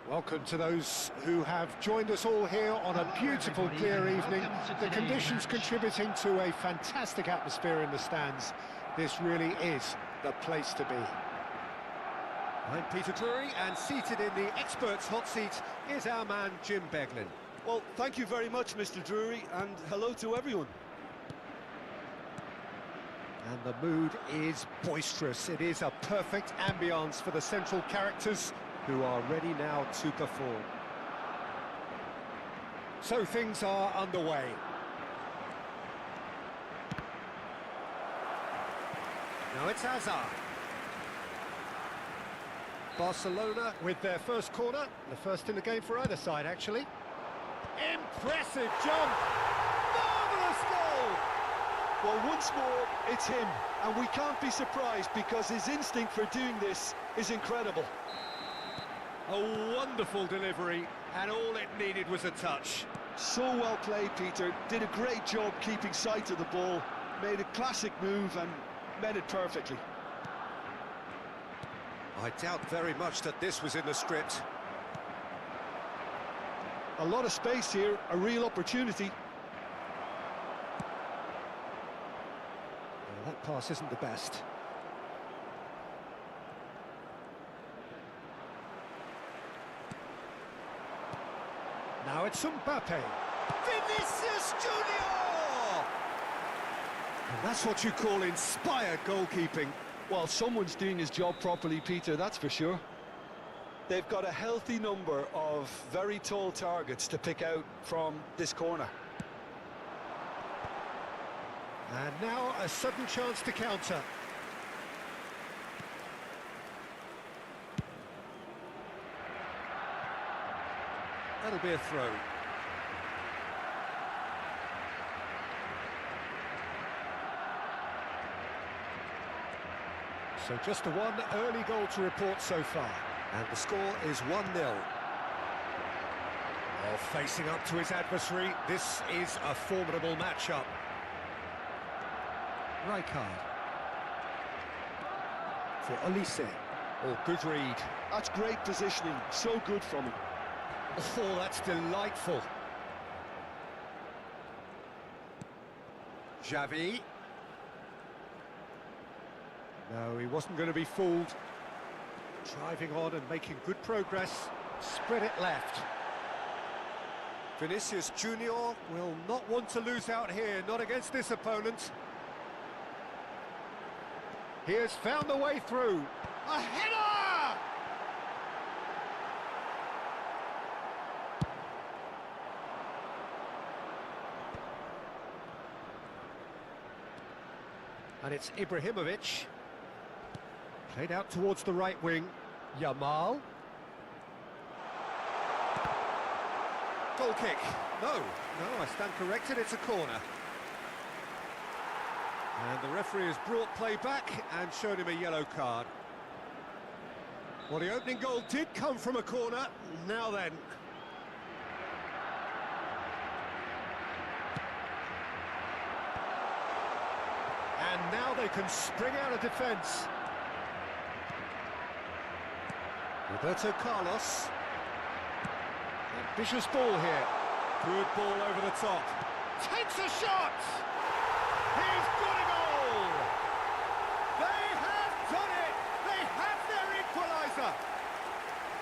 Welcome to those who have joined us all here on a beautiful, clear evening. The conditions contributing to a fantastic atmosphere in the stands. This really is the place to be. I'm Peter Drury, and seated in the experts' hot seat is our man Jim Beglin. Well, thank you very much, Mr. Drury, and hello to everyone. And the mood is boisterous. It is a perfect ambience for the central characters who are ready now to perform. So things are underway. Now it's Hazard. Barcelona with their first corner, the first in the game for either side, actually. Impressive jump! Marvellous goal! Well, once more, it's him, and we can't be surprised because his instinct for doing this is incredible. A wonderful delivery, and all it needed was a touch. So well played, Peter. Did a great job keeping sight of the ball, made a classic move and met it perfectly. I doubt very much that this was in the script. A lot of space here, a real opportunity. Well, that pass isn't the best. Now it's Mbappe. Vinicius Junior! And that's what you call inspired goalkeeping. Well, someone's doing his job properly, Peter, that's for sure. They've got a healthy number of very tall targets to pick out from this corner. And now a sudden chance to counter. That'll be a throw. So just the one early goal to report so far. And the score is 1-0. Oh, facing up to his adversary, this is a formidable matchup. Rijkaard. For Olise. Oh, good read. That's great positioning, so good from him. Oh, that's delightful. Xavi. No, he wasn't going to be fooled. Driving on and making good progress. Spread it left. Vinicius Junior will not want to lose out here, not against this opponent. He has found the way through. A header! And it's Ibrahimovic. Played out towards the right wing. Yamal. Goal kick. No, I stand corrected, it's a corner. And the referee has brought play back and shown him a yellow card. Well, the opening goal did come from a corner. Now then. And now they can spring out of defence. Roberto Carlos. Ambitious ball here. Good ball over the top. Takes a shot! He's got a goal! They have done it! They have their equaliser!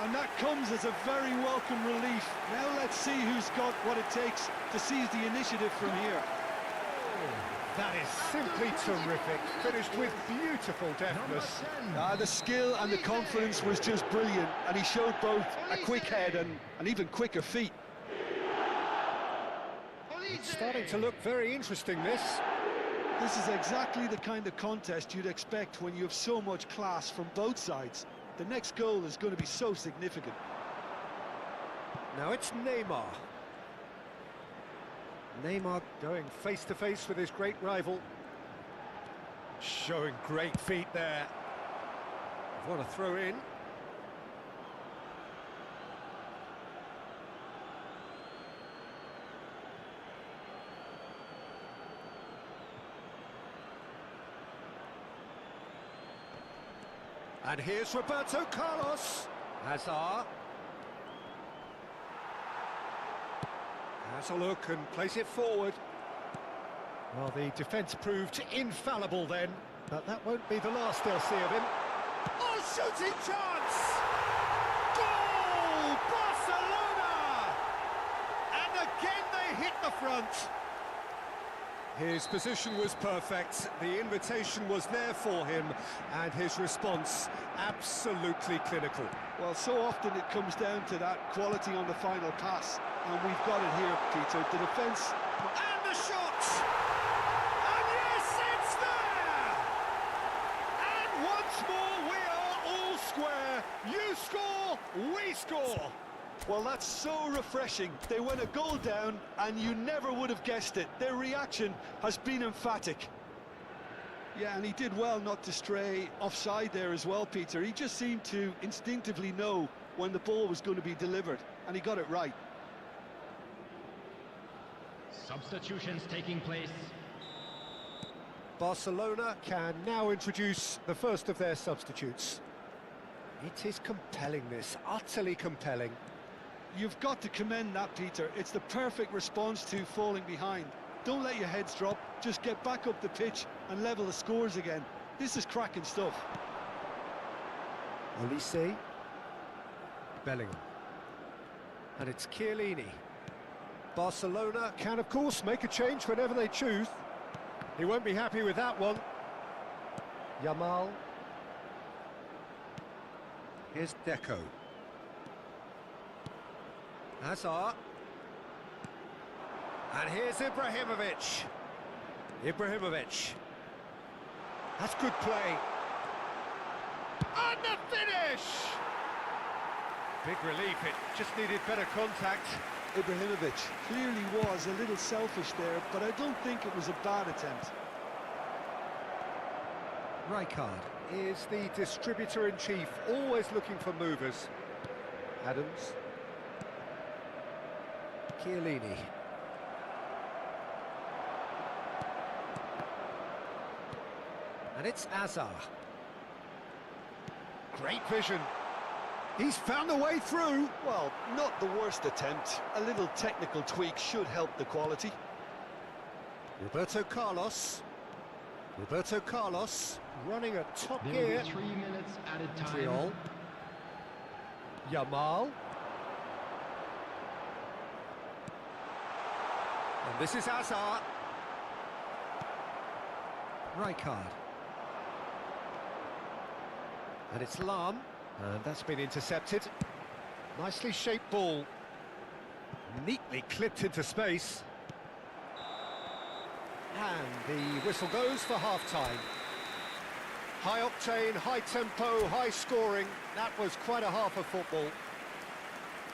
And that comes as a very welcome relief. Now let's see who's got what it takes to seize the initiative from here. That is simply terrific, finished with beautiful deftness. The skill and the confidence was just brilliant, and he showed both a quick head and even quicker feet. It's starting to look very interesting, this. This is exactly the kind of contest you'd expect when you have so much class from both sides. The next goal is going to be so significant. Now it's Neymar. Neymar going face-to-face with his great rival. Showing great feet there. What a throw in. And here's Roberto Carlos. Hazard. Has a look and plays it forward. Well, the defence proved infallible then, but that won't be the last they'll see of him. Oh, shooting chance! Goal! Barcelona! And again they hit the front. His position was perfect, the invitation was there for him, and his response absolutely clinical. Well, so often it comes down to that quality on the final pass, and we've got it here, Peter. The defence... And the shot! And yes, it's there! And once more we are all square. You score, we score. Well, that's so refreshing. They went a goal down, and you never would have guessed it. Their reaction has been emphatic. Yeah, and he did well not to stray offside there as well, Peter. He just seemed to instinctively know when the ball was going to be delivered, and he got it right. Substitutions taking place. Barcelona can now introduce the first of their substitutes. It is compelling, this, utterly compelling. You've got to commend that, Peter. It's the perfect response to falling behind. Don't let your heads drop, just get back up the pitch and level the scores again. This is cracking stuff. Olise. Bellingham. And it's Chiellini. Barcelona can, of course, make a change whenever they choose. He won't be happy with that one. Yamal. Here's Deco. Hazard. And here's Ibrahimovic. Ibrahimovic. That's good play. And the finish! Big relief, it just needed better contact. Ibrahimovic clearly was a little selfish there, but I don't think it was a bad attempt. Rijkaard is the distributor-in-chief, always looking for movers. Adams. Chiellini. And it's Hazard. Great vision. He's found a way through. Well, not the worst attempt. A little technical tweak should help the quality. Roberto Carlos. Roberto Carlos running at top There gear. will be 3 minutes added time. Triol. Yamal. And this is Hazard. Rijkaard. And it's Lam. And that's been intercepted. Nicely shaped ball. Neatly clipped into space. And the whistle goes for half-time. High octane, high tempo, high scoring. That was quite a half of football.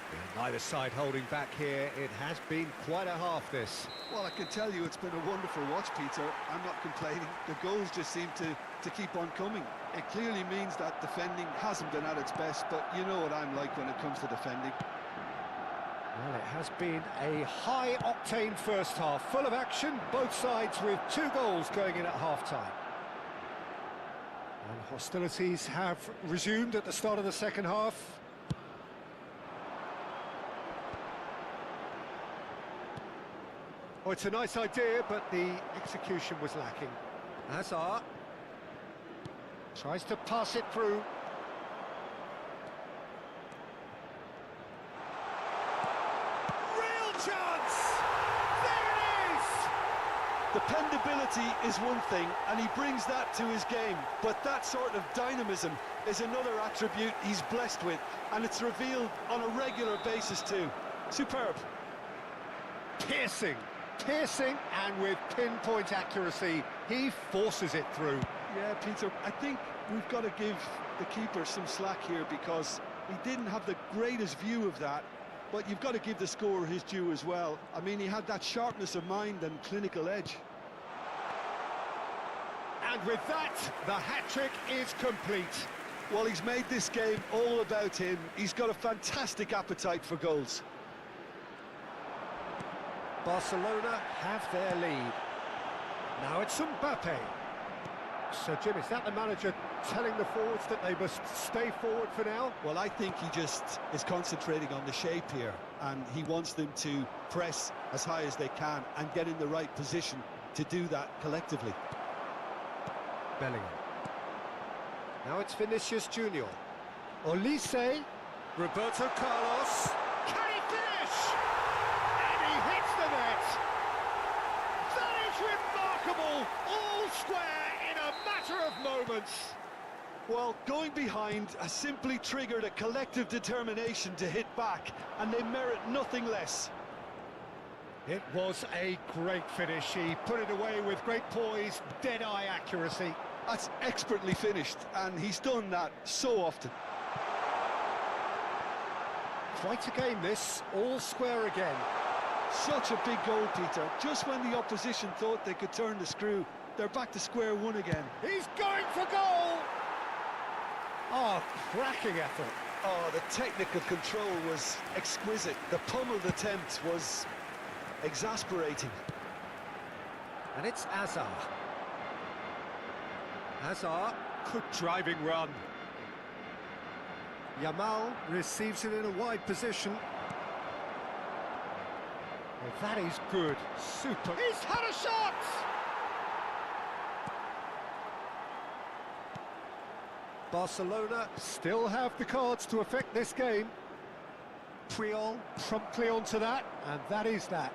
And neither side holding back here. It has been quite a half, this. Well, I can tell you it's been a wonderful watch, Peter. I'm not complaining. The goals just seem to keep on coming. It clearly means that defending hasn't been at its best, but you know what I'm like when it comes to defending. Well, it has been a high-octane first half, full of action, both sides with 2 goals going in at half-time. And hostilities have resumed at the start of the second half. Oh, it's a nice idea, but the execution was lacking. Hazard tries to pass it through. Real chance! There it is! Dependability is one thing, and he brings that to his game, but that sort of dynamism is another attribute he's blessed with, and it's revealed on a regular basis too. Superb. Piercing, and with pinpoint accuracy, he forces it through. Yeah, Peter, I think we've got to give the keeper some slack here because he didn't have the greatest view of that, but you've got to give the scorer his due as well. I mean, he had that sharpness of mind and clinical edge. And with that, the hat-trick is complete. Well, he's made this game all about him. He's got a fantastic appetite for goals. Barcelona have their lead. Now it's Mbappe. So, Jim, is that the manager telling the forwards that they must stay forward for now? Well, I think he just is concentrating on the shape here. and he wants them to press as high as they can and get in the right position to do that collectively. Bellingham. Now it's Vinicius Junior. Olise. Roberto Carlos. Can he finish? And he hits the net. That is remarkable. All square in a matter of moments. Well, going behind has simply triggered a collective determination to hit back, and they merit nothing less. It was a great finish. He put it away with great poise, dead-eye accuracy. That's expertly finished, and he's done that so often. Quite a game this, all square again. Such a big goal, Peter. Just when the opposition thought they could turn the screw, they're back to square one again. He's going for goal! Oh, cracking effort. Oh, the technical control was exquisite. The pummeled attempt was exasperating. And it's Azar. Azar, good driving run. Yamal receives it in a wide position. Well, that is good. Super. He's had a shot! Barcelona still have the cards to affect this game. Puyol promptly onto that, and that is that.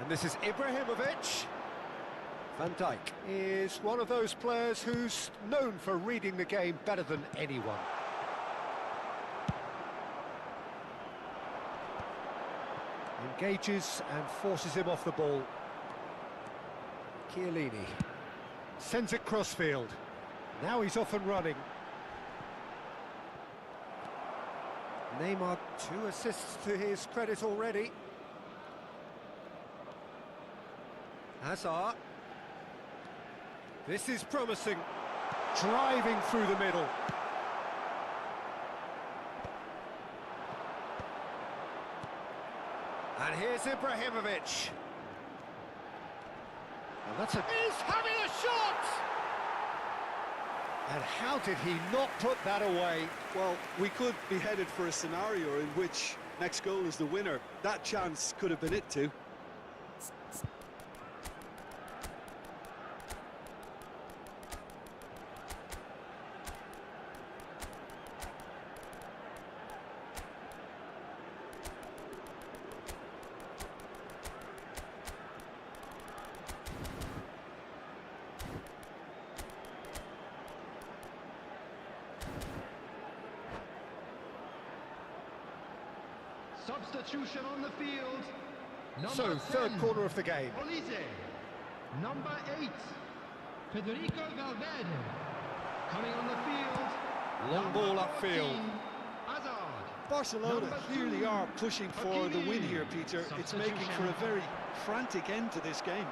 And this is Ibrahimovic. Van Dijk is one of those players who's known for reading the game better than anyone. Engages and forces him off the ball. Chiellini sends it crossfield. Now he's off and running. Neymar, 2 assists to his credit already. Hazard. This is promising. Driving through the middle. And here's Ibrahimovic. And that's a... He's having a shot! And how did he not put that away? Well, we could be headed for a scenario in which next goal is the winner. That chance could have been it too. Substitution on the field. So, third corner of the game. Olise. Number 8, Federico Valverde. Coming on the field. Long ball upfield. Hazard. Barcelona Number clearly 2, are pushing for the win here, Peter. It's making for a very frantic end to this game.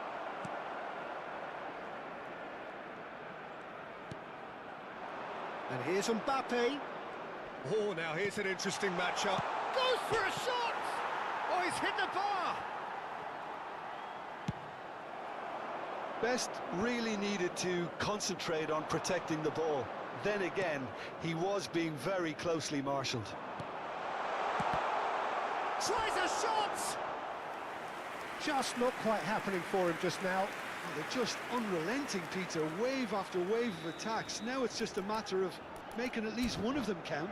And here's Mbappe. Oh, now here's an interesting matchup. Goes for a shot! Oh, he's hit the bar! Best really needed to concentrate on protecting the ball. Then again, he was being very closely marshalled. Tries a shot! Just not quite happening for him just now. Oh, they're just unrelenting, Peter. Wave after wave of attacks. Now it's just a matter of making at least one of them count.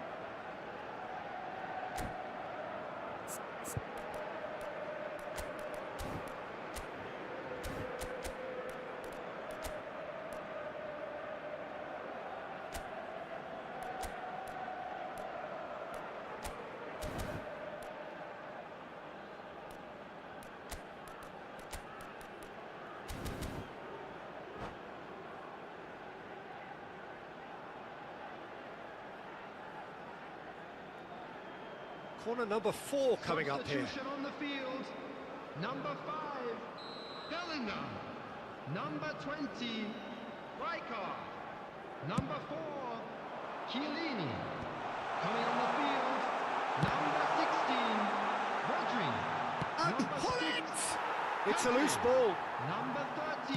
Corner number 4 coming up here. Substitution on the field. Number 5, Bellingham. Number 20, Rijkaard. Number 4, Chiellini. Coming on the field. Number 16, Rodri. And Number pull 6, it! It's a loose ball. Number 13,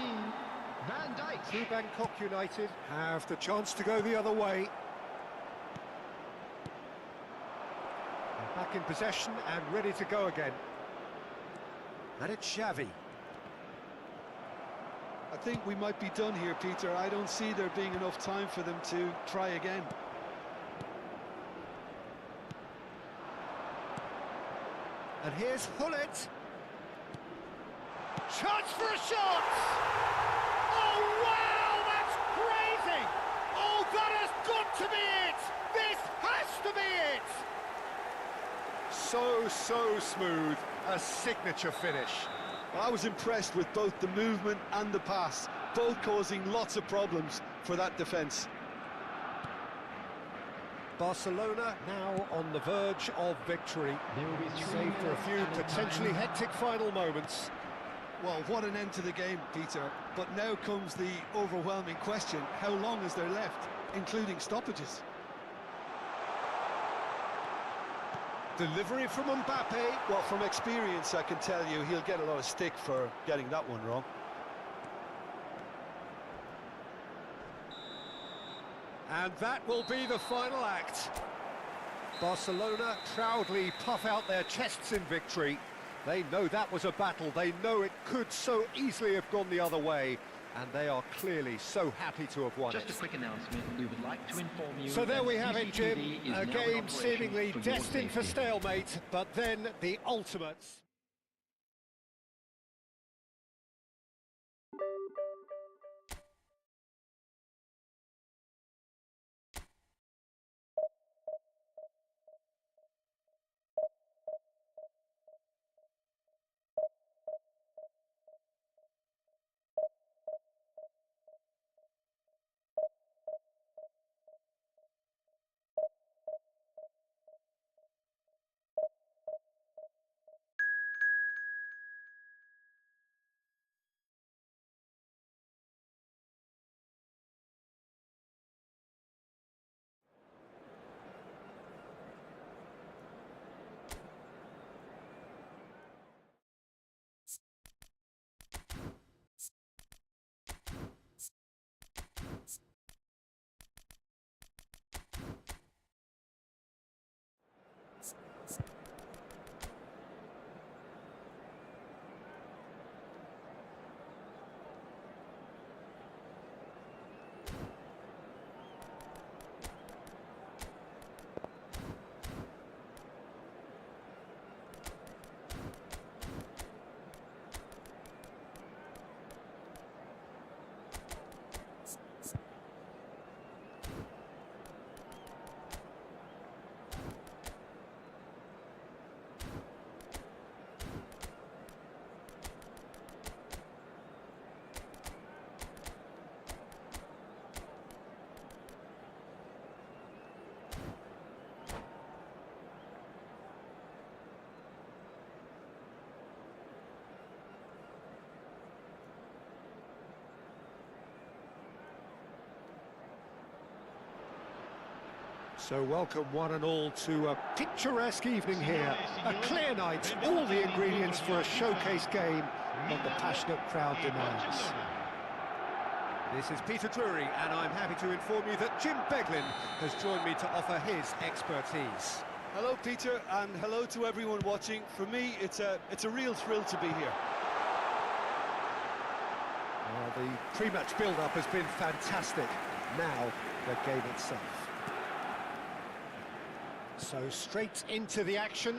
Van Dijk. To Bangkok United have the chance to go the other way. And back back in possession and ready to go again. And it's Xavi. I think we might be done here, Peter. I don't see there being enough time for them to try again. And here's Hullet. Chance for a shot! Oh, wow, that's crazy! Oh, that has got to be it! This has to be it! So smooth, a signature finish. Well, I was impressed with both the movement and the pass, both causing lots of problems for that defence. Barcelona now on the verge of victory, save for a few potentially hectic final moments. Well, what an end to the game, Peter. But now comes the overwhelming question: how long is there left, including stoppages? Delivery from Mbappe. Well, from experience, I can tell you he'll get a lot of stick for getting that one wrong. And that will be the final act. Barcelona proudly puff out their chests in victory. They know that was a battle. They know it could so easily have gone the other way. And they are clearly so happy to have won it. Just a quick announcement, we would like to inform you. So there we that have it, Jim. CCTV is A now in game operation seemingly for your destined for safety. stalemate, but then the ultimates. So welcome one and all to a picturesque evening here. A clear night, all the ingredients for a showcase game that the passionate crowd demands. This is Peter Drury, and I'm happy to inform you that Jim Beglin has joined me to offer his expertise. Hello, Peter, and hello to everyone watching. For me, it's a real thrill to be here. Well, the pre-match build-up has been fantastic. Now, the game itself. So straight into the action.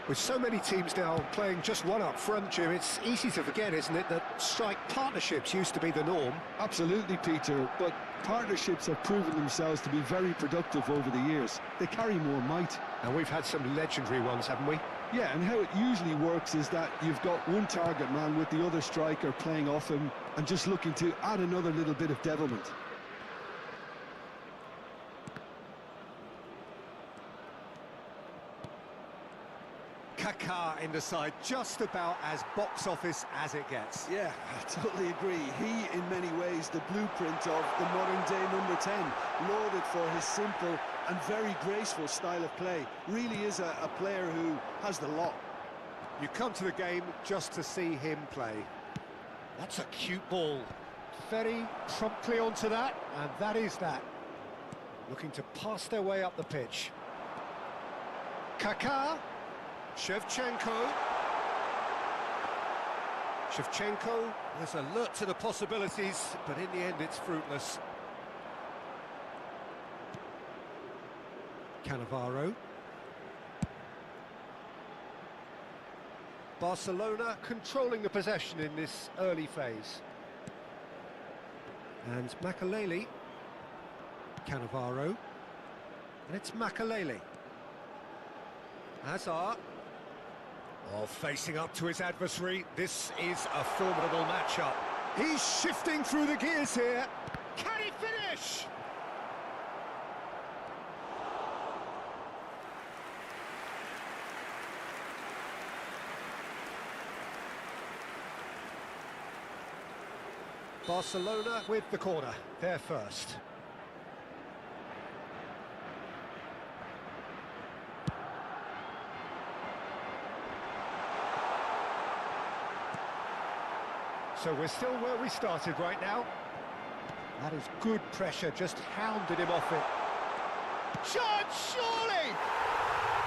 With so many teams now playing just one up front, Jim, it's easy to forget, isn't it, that strike partnerships used to be the norm. Absolutely, Peter, but partnerships have proven themselves to be very productive over the years. They carry more might. And we've had some legendary ones, haven't we? Yeah, and how it usually works is that you've got one target man with the other striker playing off him and just looking to add another little bit of devilment. Kaká in the side, just about as box office as it gets. Yeah, I totally agree. He, in many ways, the blueprint of the modern-day number 10, lauded for his simple and very graceful style of play. Really is a player who has the lot. You come to the game just to see him play. That's a cute ball. Very promptly onto that, and that is that. Looking to pass their way up the pitch. Kaká. Shevchenko. Shevchenko was alert to the possibilities, but in the end it's fruitless. Cannavaro. Barcelona controlling the possession in this early phase. And Makalele. Cannavaro. And it's Makalele. Hazard. Oh, facing up to his adversary. This is a formidable matchup. He's shifting through the gears here. Can he finish? Barcelona with the corner, they're first. So we're still where we started right now. That is good pressure, just hounded him off it. Shot, surely!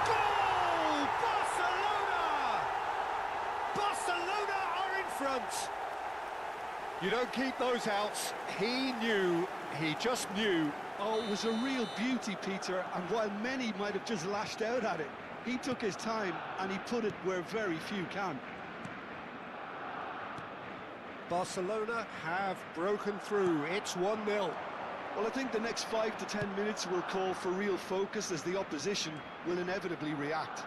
Goal! Barcelona! Barcelona are in front! You don't keep those outs. He knew, he just knew. Oh, it was a real beauty, Peter, and while many might have just lashed out at it, he took his time and he put it where very few can. Barcelona have broken through. It's 1-0. Well, I think the next 5 to 10 minutes will call for real focus as the opposition will inevitably react.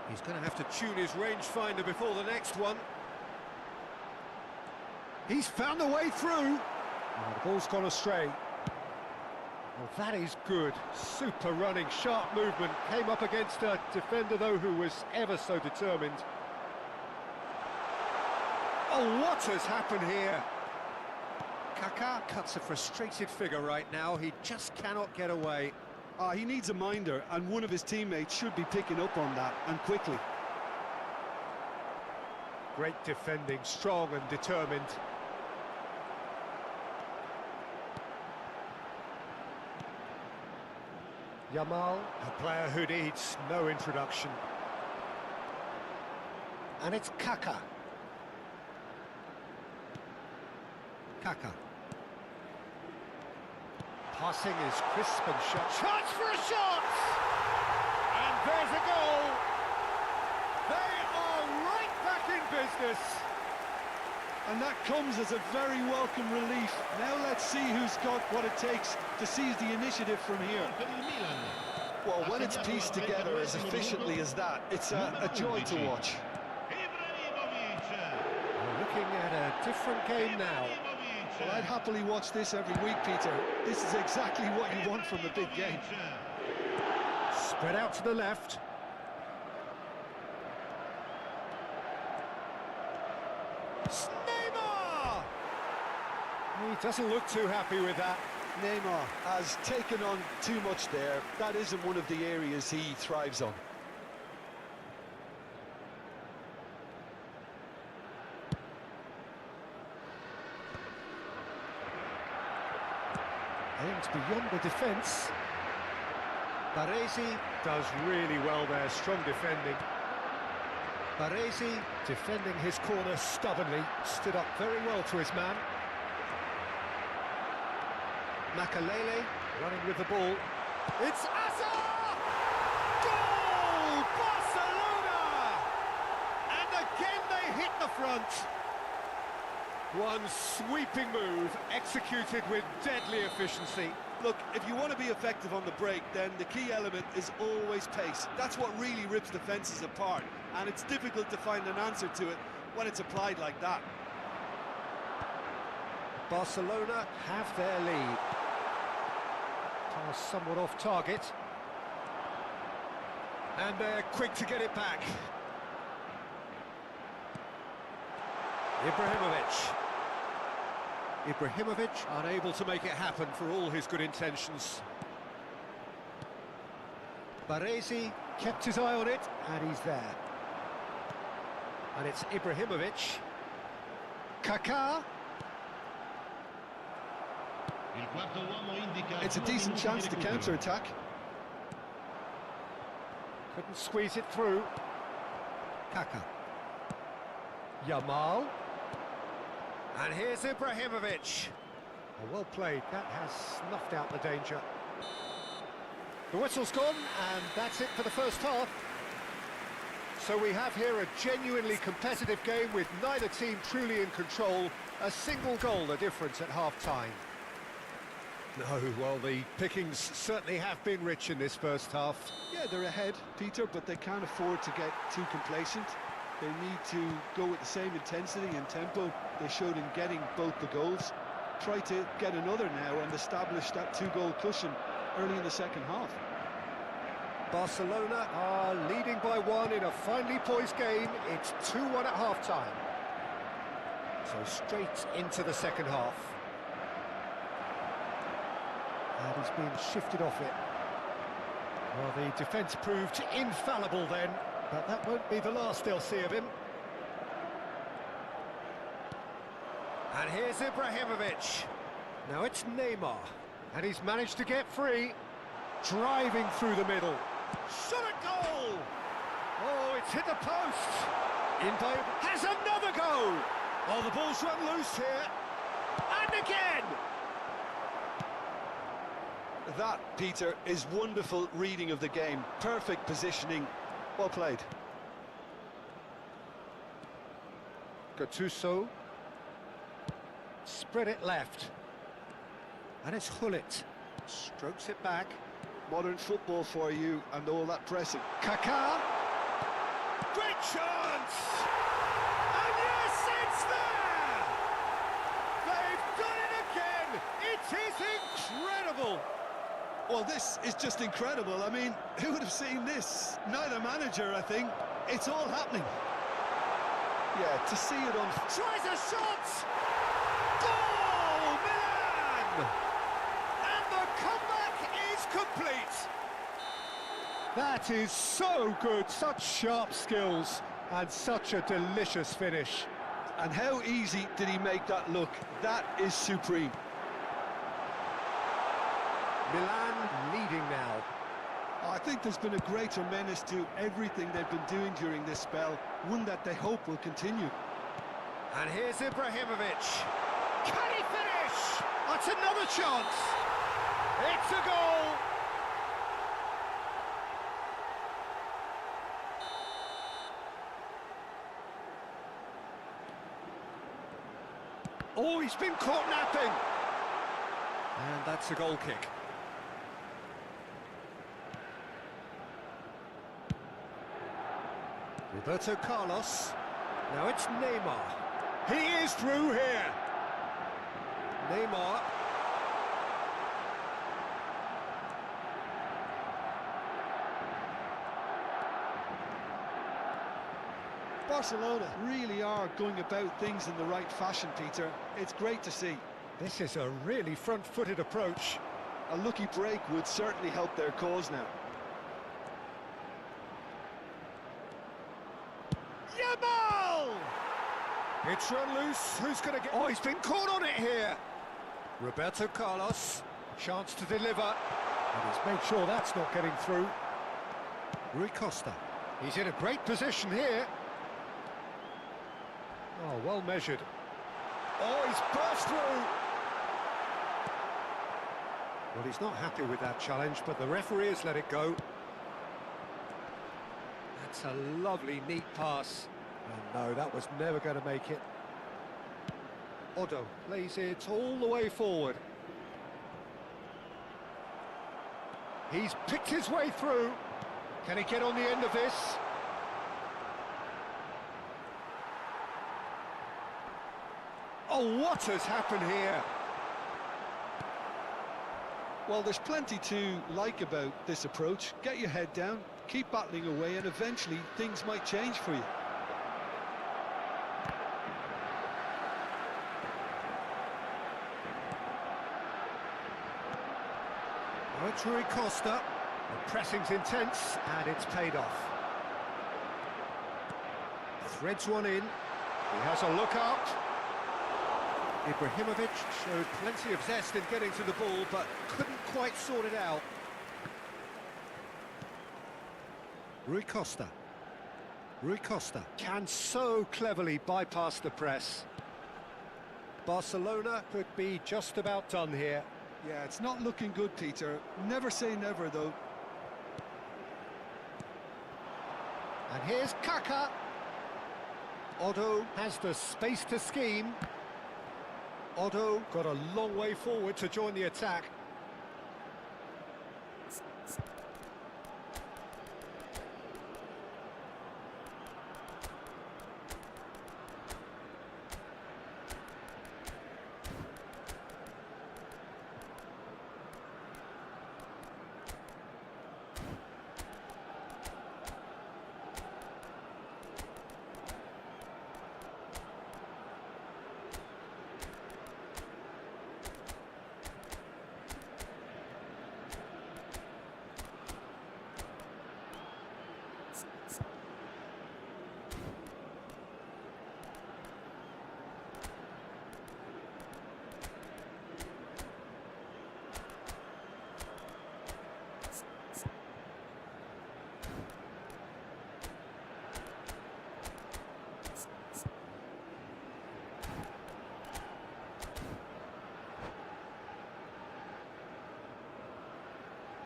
He's going to have to tune his rangefinder before the next one. He's found the way through. Oh, the ball's gone astray. Well, that is good. Super running, sharp movement. Came up against a defender, though, who was ever so determined. Oh, what has happened here? Kaká cuts a frustrated figure right now. He just cannot get away. He needs a minder, and one of his teammates should be picking up on that, and quickly. Great defending, strong and determined. Yamal, a player who needs no introduction. And it's Kaká. Kaká. Passing is crisp and shot. Chance for a shot! And there's a goal! They are right back in business! And that comes as a very welcome relief. Now let's see who's got what it takes to seize the initiative from here. Well, when it's pieced together as efficiently as that, it's a joy to watch. We're looking at a different game now. Well, I'd happily watch this every week, Peter. This is exactly what you want from a big game. Spread out to the left. Neymar! He doesn't look too happy with that. Neymar has taken on too much there. That isn't one of the areas he thrives on. Aims beyond the defence. Baresi does really well there, strong defending. Baresi defending his corner stubbornly, stood up very well to his man. Makalele running with the ball. It's Hazard! Goal! Barcelona! And again they hit the front. One sweeping move, executed with deadly efficiency. Look, if you want to be effective on the break, then the key element is always pace. That's what really rips defences apart, and it's difficult to find an answer to it when it's applied like that. Barcelona have their lead. Pass somewhat off target. And they're quick to get it back. Ibrahimovic unable to make it happen for all his good intentions. Baresi kept his eye on it, and he's there. And it's Ibrahimovic. Kaká. It's a decent chance to counter-attack. Couldn't squeeze it through. Kaka. Yamal. And here's Ibrahimovic. Oh, well played. That has snuffed out the danger. The whistle's gone, and that's it for the first half. So we have here a genuinely competitive game with neither team truly in control. A single goal the difference at half-time. No, well, the pickings certainly have been rich in this first half. Yeah, they're ahead, Peter, but they can't afford to get too complacent. They need to go with the same intensity and tempo they showed in getting both the goals. Try to get another now and establish that two-goal cushion early in the second half. Barcelona are leading by 1 in a finely poised game. It's 2-1 at half-time. So straight into the second half. And he's been shifted off it. Well, the defence proved infallible then, but that won't be the last they'll see of him. And here's Ibrahimovic. Now it's Neymar, and he's managed to get free. Driving through the middle. Shot at goal! Oh, it's hit the post. In by... has another go! Oh, the ball's run loose here. And again! That, Peter, is wonderful reading of the game. Perfect positioning. Well played. Gattuso. Spread it left. And it's Hullet. Strokes it back. Modern football for you and all that pressing. Kaká. Great chance! And yes, it's there! They've done it again! It is incredible! Well, this is just incredible. I mean, who would have seen this? Neither manager, I think. It's all happening. Yeah, to see it on... Tries a shot! Goal! Milan! And the comeback is complete! That is so good, such sharp skills, and such a delicious finish. And how easy did he make that look? That is supreme. Milan leading now. I think there's been a greater menace to everything they've been doing during this spell, one that they hope will continue. And here's Ibrahimovic. Can he finish? That's another chance. It's a goal. Oh, he's been caught napping. And that's a goal kick. Roberto Carlos. Now it's Neymar. He is through here. Neymar. Barcelona really are going about things in the right fashion, Peter. It's great to see. This is a really front-footed approach. A lucky break would certainly help their cause now. Yamal! It's run loose. Who's going to get... Oh, he's been caught on it here. Roberto Carlos. Chance to deliver. And he's made sure that's not getting through. Rui Costa. He's in a great position here. Oh, well measured. Oh, he's burst through. Well, he's not happy with that challenge, but the referee has let it go. That's a lovely, neat pass. And no, that was never going to make it. Odo plays it all the way forward. He's picked his way through. Can he get on the end of this? Oh, what has happened here? Well, there's plenty to like about this approach. Get your head down, keep battling away, and eventually things might change for you. Now it's Rui Costa. The pressing's intense, and it's paid off. Threads one in. He has a look out. Ibrahimovic showed plenty of zest in getting to the ball, but couldn't quite sort it out. Rui Costa. Rui Costa can so cleverly bypass the press. Barcelona could be just about done here. Yeah, it's not looking good, Peter. Never say never, though. And here's Kaká. Otto has the space to scheme. Otto got a long way forward to join the attack.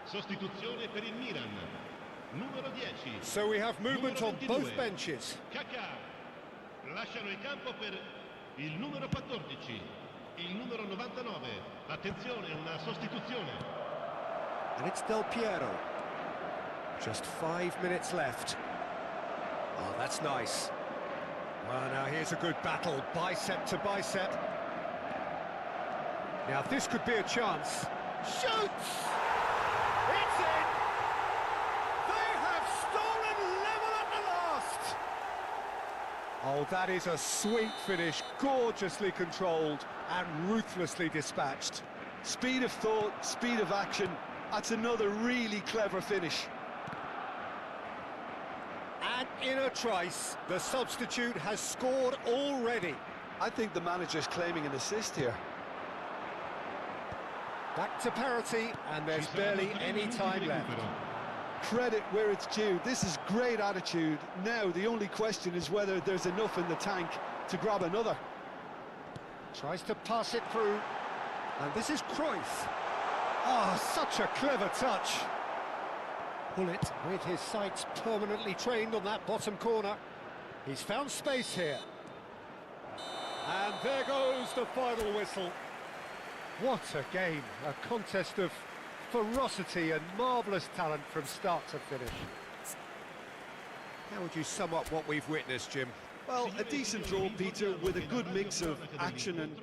Sostituzione per il Milan. Numero 10. So we have movement on both benches. Kaká. Lasciano il campo per il numero 14. Il numero 99. Attenzione, una sostituzione. And it's Del Piero. Just 5 minutes left. Oh, that's nice. Well, now here's a good battle, bicep to bicep. Now this could be a chance. Shoots! It's in! They have stolen level at the last! Oh, that is a sweet finish, gorgeously controlled and ruthlessly dispatched. Speed of thought, speed of action. That's another really clever finish. And in a trice, the substitute has scored already. I think the manager's claiming an assist here. Back to parity, and there's barely any time left. Credit where it's due. This is great attitude. Now the only question is whether there's enough in the tank to grab another. Tries to pass it through, and this is Cruyff. Oh, such a clever touch. Bullet with his sights permanently trained on that bottom corner. He's found space here. And there goes the final whistle. What a game, a contest of ferocity and marvellous talent from start to finish. How would you sum up what we've witnessed, Jim? Well, a decent draw, Peter, with a good mix of action and...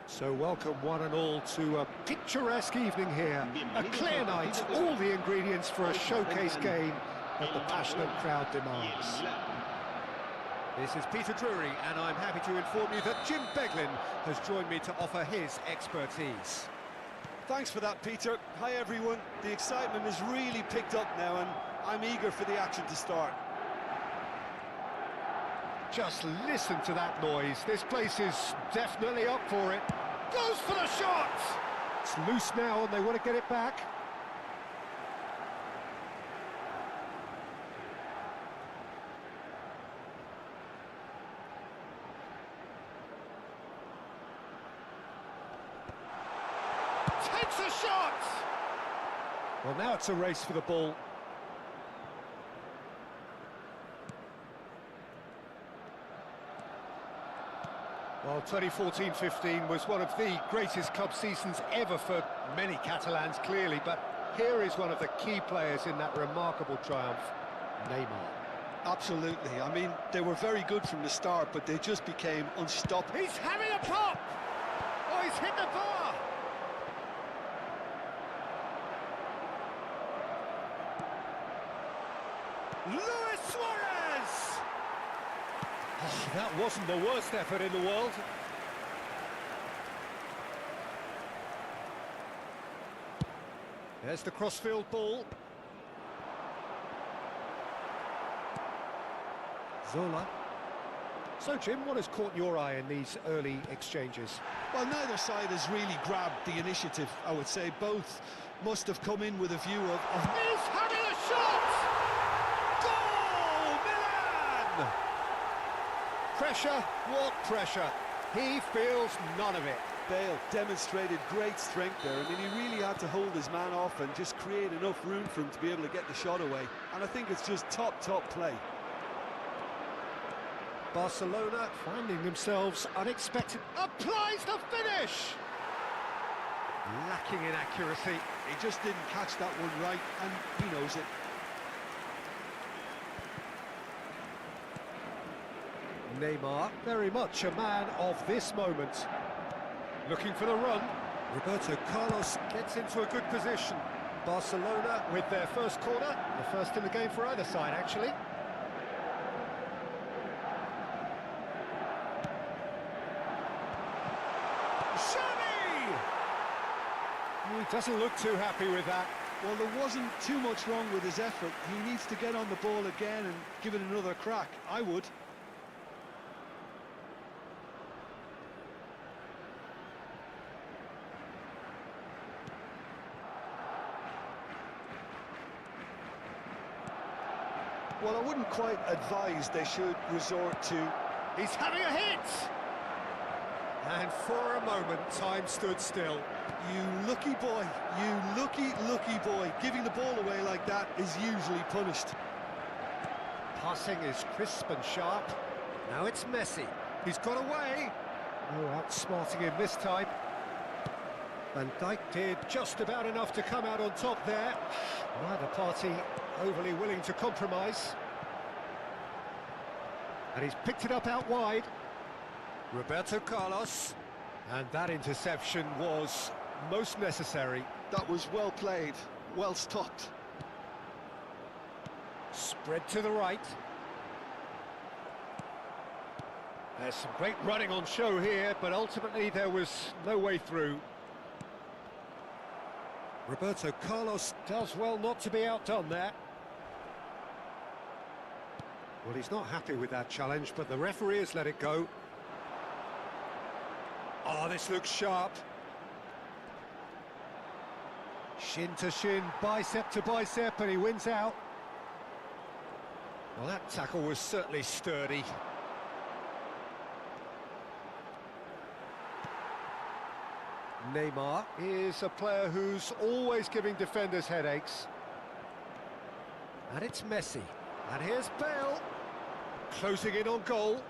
So welcome one and all to a picturesque evening here. A clear night, all the ingredients for a showcase game that the passionate crowd demands. This is Peter Drury, and I'm happy to inform you that Jim Beglin has joined me to offer his expertise. Thanks for that, Peter. Hi, everyone. The excitement has really picked up now, and I'm eager for the action to start. Just listen to that noise. This place is definitely up for it. Goes for the shot! It's loose now, and they want to get it back. Takes a shot! Well, now it's a race for the ball. Well, 2014-15 was one of the greatest club seasons ever for many Catalans, clearly, but here is one of the key players in that remarkable triumph, Neymar. Absolutely. I mean, they were very good from the start, but they just became unstoppable. He's having a pop! Oh, he's hit the bar! Luis Suarez! Oh, that wasn't the worst effort in the world. There's the crossfield ball. Zola. So, Jim, what has caught your eye in these early exchanges? Well, neither side has really grabbed the initiative, I would say. Both must have come in with a view of... He's having a shot! Goal! Milan! Pressure, what pressure? He feels none of it. Bale demonstrated great strength there. I mean, he really had to hold his man off and just create enough room for him to be able to get the shot away. And I think it's just top play. Barcelona finding themselves unexpected. Applies the finish! Lacking in accuracy. He just didn't catch that one right, and he knows it. Neymar, very much a man of this moment. Looking for the run. Roberto Carlos gets into a good position. Barcelona with their first corner, the first in the game for either side, actually. Xavi! He doesn't look too happy with that. Well, there wasn't too much wrong with his effort. He needs to get on the ball again and give it another crack. I would. Well, I wouldn't quite advise they should resort to... He's having a hit! And for a moment, time stood still. You lucky boy, you lucky boy. Giving the ball away like that is usually punished. Passing is crisp and sharp. Now it's Messi. He's got away. No outsmarting him this time. Van Dijk did just about enough to come out on top there. Neither party overly willing to compromise. And he's picked it up out wide. Roberto Carlos. And that interception was most necessary. That was well played, well stopped. Spread to the right. There's some great running on show here, but ultimately there was no way through. Roberto Carlos does well not to be outdone there. Well, he's not happy with that challenge, but the referee has let it go. Oh, this looks sharp. Shin to shin, bicep to bicep, and he wins out. Well, that tackle was certainly sturdy. Neymar is a player who's always giving defenders headaches. And it's Messi. And here's Bale. Closing in on goal.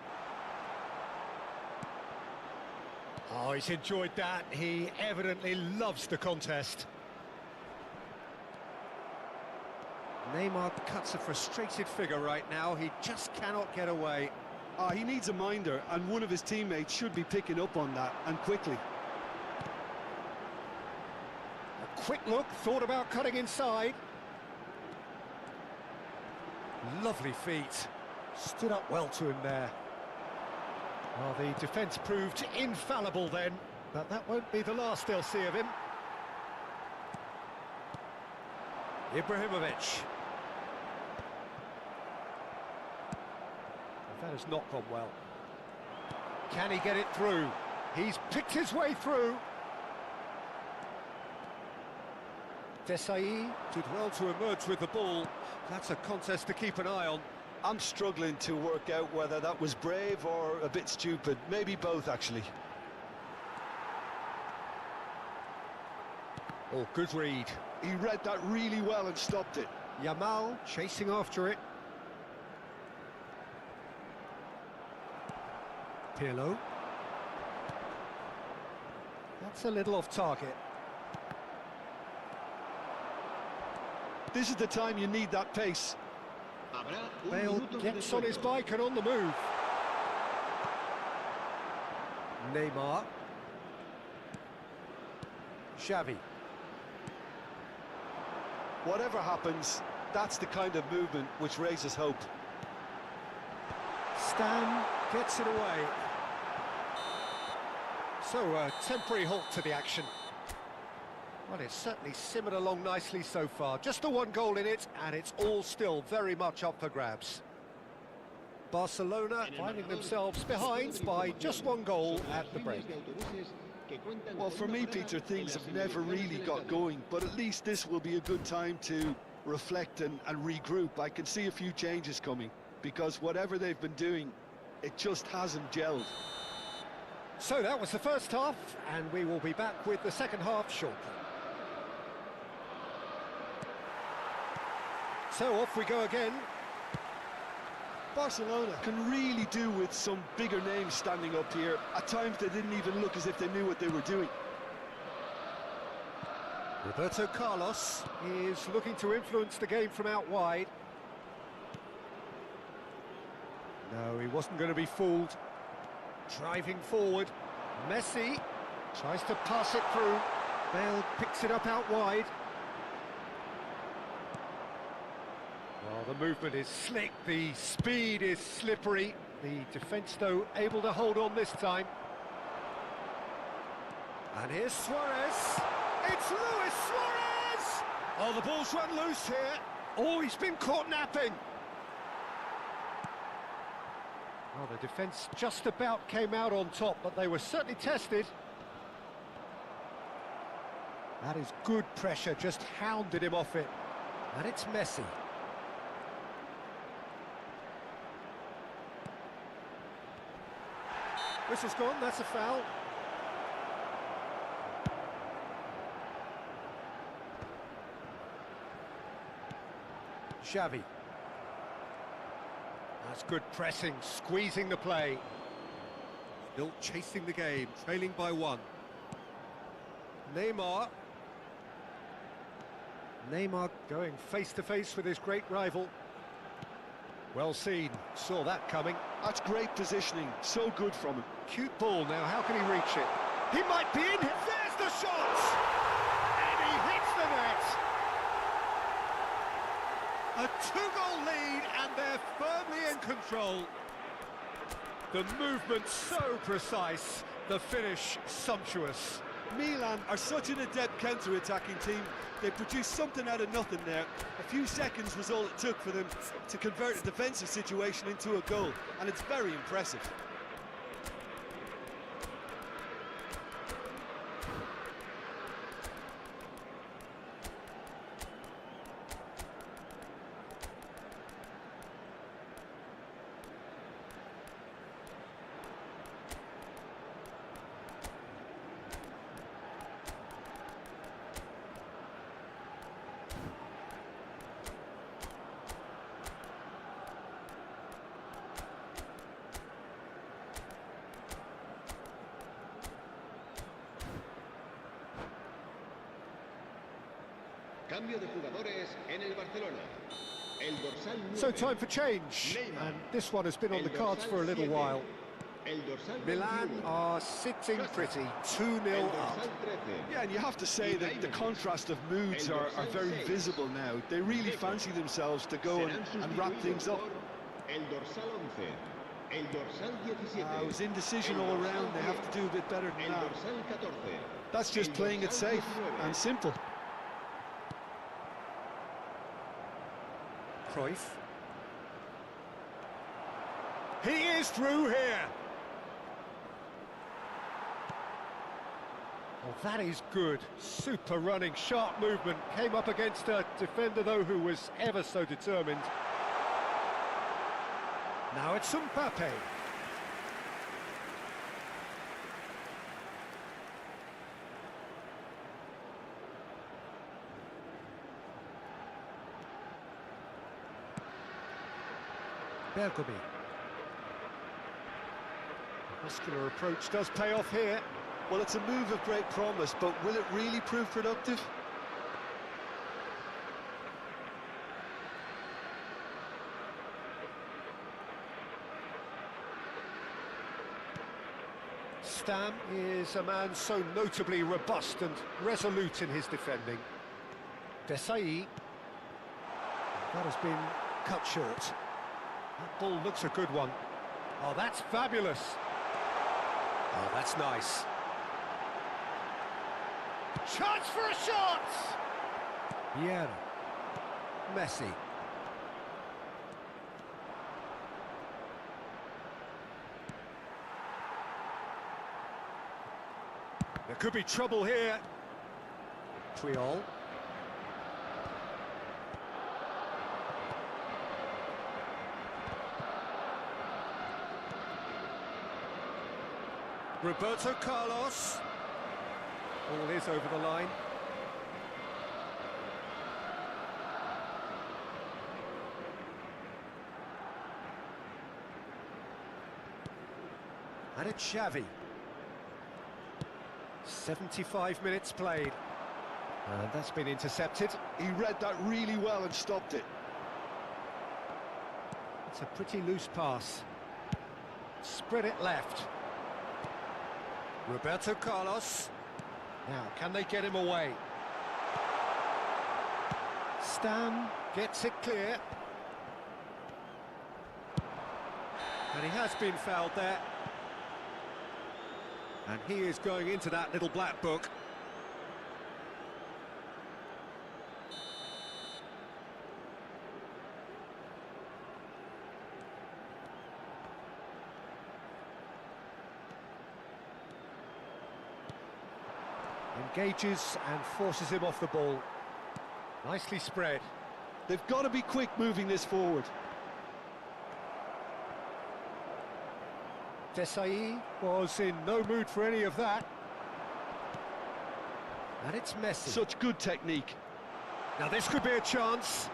Oh, he's enjoyed that. He evidently loves the contest. Neymar cuts a frustrated figure right now. He just cannot get away. He needs a minder, and one of his teammates should be picking up on that, and quickly. A quick look, thought about cutting inside. Lovely feet. Stood up well to him there. Well, the defence proved infallible then, but that won't be the last they'll see of him. Ibrahimovic. That has not gone well. Can he get it through? He's picked his way through. Desai did well to emerge with the ball. That's a contest to keep an eye on. I'm struggling to work out whether that was brave or a bit stupid. Maybe both, actually. Oh, good read. He read that really well and stopped it. Yamal chasing after it. Pirlo. That's a little off target. This is the time you need that pace. Bale gets on his bike and on the move. Neymar. Xavi. Whatever happens, that's the kind of movement which raises hope. Stan gets it away. So a temporary halt to the action. Well, it's certainly simmered along nicely so far. Just the one goal in it, and it's all still very much up for grabs. Barcelona finding themselves behind by just one goal at the break. Well, for me, Peter, things have never really got going, but at least this will be a good time to reflect and regroup. I can see a few changes coming, because whatever they've been doing, it just hasn't gelled. So that was the first half, and we will be back with the second half shortly. So off we go again. Barcelona can really do with some bigger names standing up here. At times they didn't even look as if they knew what they were doing. Roberto Carlos is looking to influence the game from out wide. No, he wasn't going to be fooled. Driving forward. Messi tries to pass it through. Bale picks it up out wide. Well, the movement is slick, the speed is slippery. The defence, though, able to hold on this time. And here's Suarez. It's Luis Suarez! Oh, the ball's run loose here. Oh, he's been caught napping. Well, the defence just about came out on top, but they were certainly tested. That is good pressure, just hounded him off it. And it's Messi. Whistle's gone, that's a foul. Xavi. That's good pressing, squeezing the play. Still chasing the game, trailing by one. Neymar. Neymar going face-to-face with his great rival. Well seen, saw that coming. That's great positioning, so good from him. Cute ball now, how can he reach it? He might be in, there's the shot! And he hits the net! A two-goal lead, and they're firmly in control. The movement so precise, the finish sumptuous. Milan are such an adept counter-attacking team. They produced something out of nothing there. A few seconds was all it took for them to convert a defensive situation into a goal, and it's very impressive. Cambio de jugadores en el Barcelona. El dorsal 9. So time for change, Neymar. and this one has been on the cards for a little while. Milan are sitting pretty, 2-0 up. Yeah, and you have to say that the contrast of moods are very visible now. They really fancy themselves to go and wrap things up. El dorsal 11. El dorsal 17. It was indecision all around. They have to do a bit better than El that. dorsal 14. That's just El playing it dorsal safe 19. and simple. Cruyff. He is through here. Well, that is good. Super running, sharp movement. Came up against a defender, though, who was ever so determined. Now it's Mbappe. Bergomi. Muscular approach does pay off here. Well, it's a move of great promise, but will it really prove productive? Stam is a man so notably robust and resolute in his defending. Desai. That has been cut short. That ball looks a good one. Oh, that's fabulous. Oh, that's nice. Chance for a shot! Vieira. Messi. There could be trouble here. Puyol. Roberto Carlos. All is over the line. And it's Xavi. 75 minutes played. And that's been intercepted. He read that really well and stopped it. It's a pretty loose pass. Spread it left. Roberto Carlos. Now, can they get him away? Stam gets it clear. And he has been fouled there. And he is going into that little black book. Engages and forces him off the ball. Nicely spread. They've got to be quick moving this forward. Desai was in no mood for any of that. And it's Messi. Such good technique. Now this could be a chance.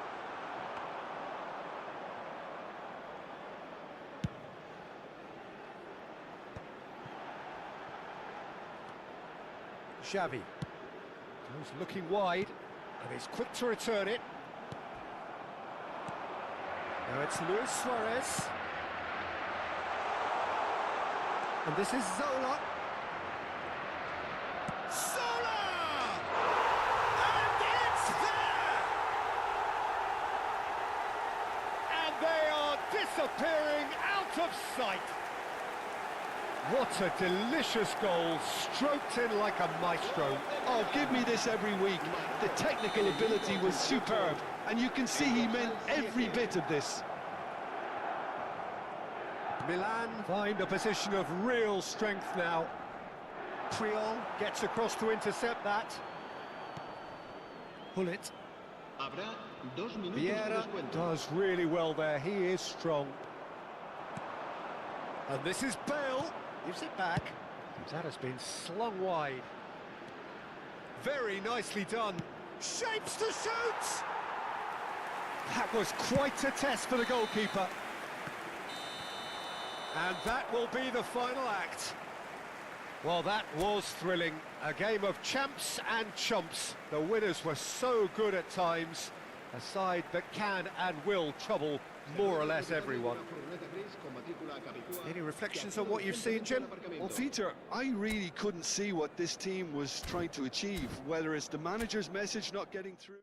Xavi goes looking wide and is quick to return it. Now it's Luis Suarez. And this is Zola. Zola! And it's there! And they are disappearing out of sight. What a delicious goal, stroked in like a maestro. Oh, give me this every week. The technical ability was superb, and you can see he meant every bit of this. Milan find a position of real strength now. Puyol gets across to intercept that. Pullet. Habrá 2 minutos de Vieira descuento. does really well there, he is strong. And this is Bale, gives it back. That has been slung wide. Very nicely done. Shapes to shoot! That was quite a test for the goalkeeper. And that will be the final act. Well, that was thrilling. A game of champs and chumps. The winners were so good at times. A side that can and will trouble more or less everyone. Any reflections on what you've seen, Jim? Well, Peter, I really couldn't see what this team was trying to achieve, whether it's the manager's message not getting through.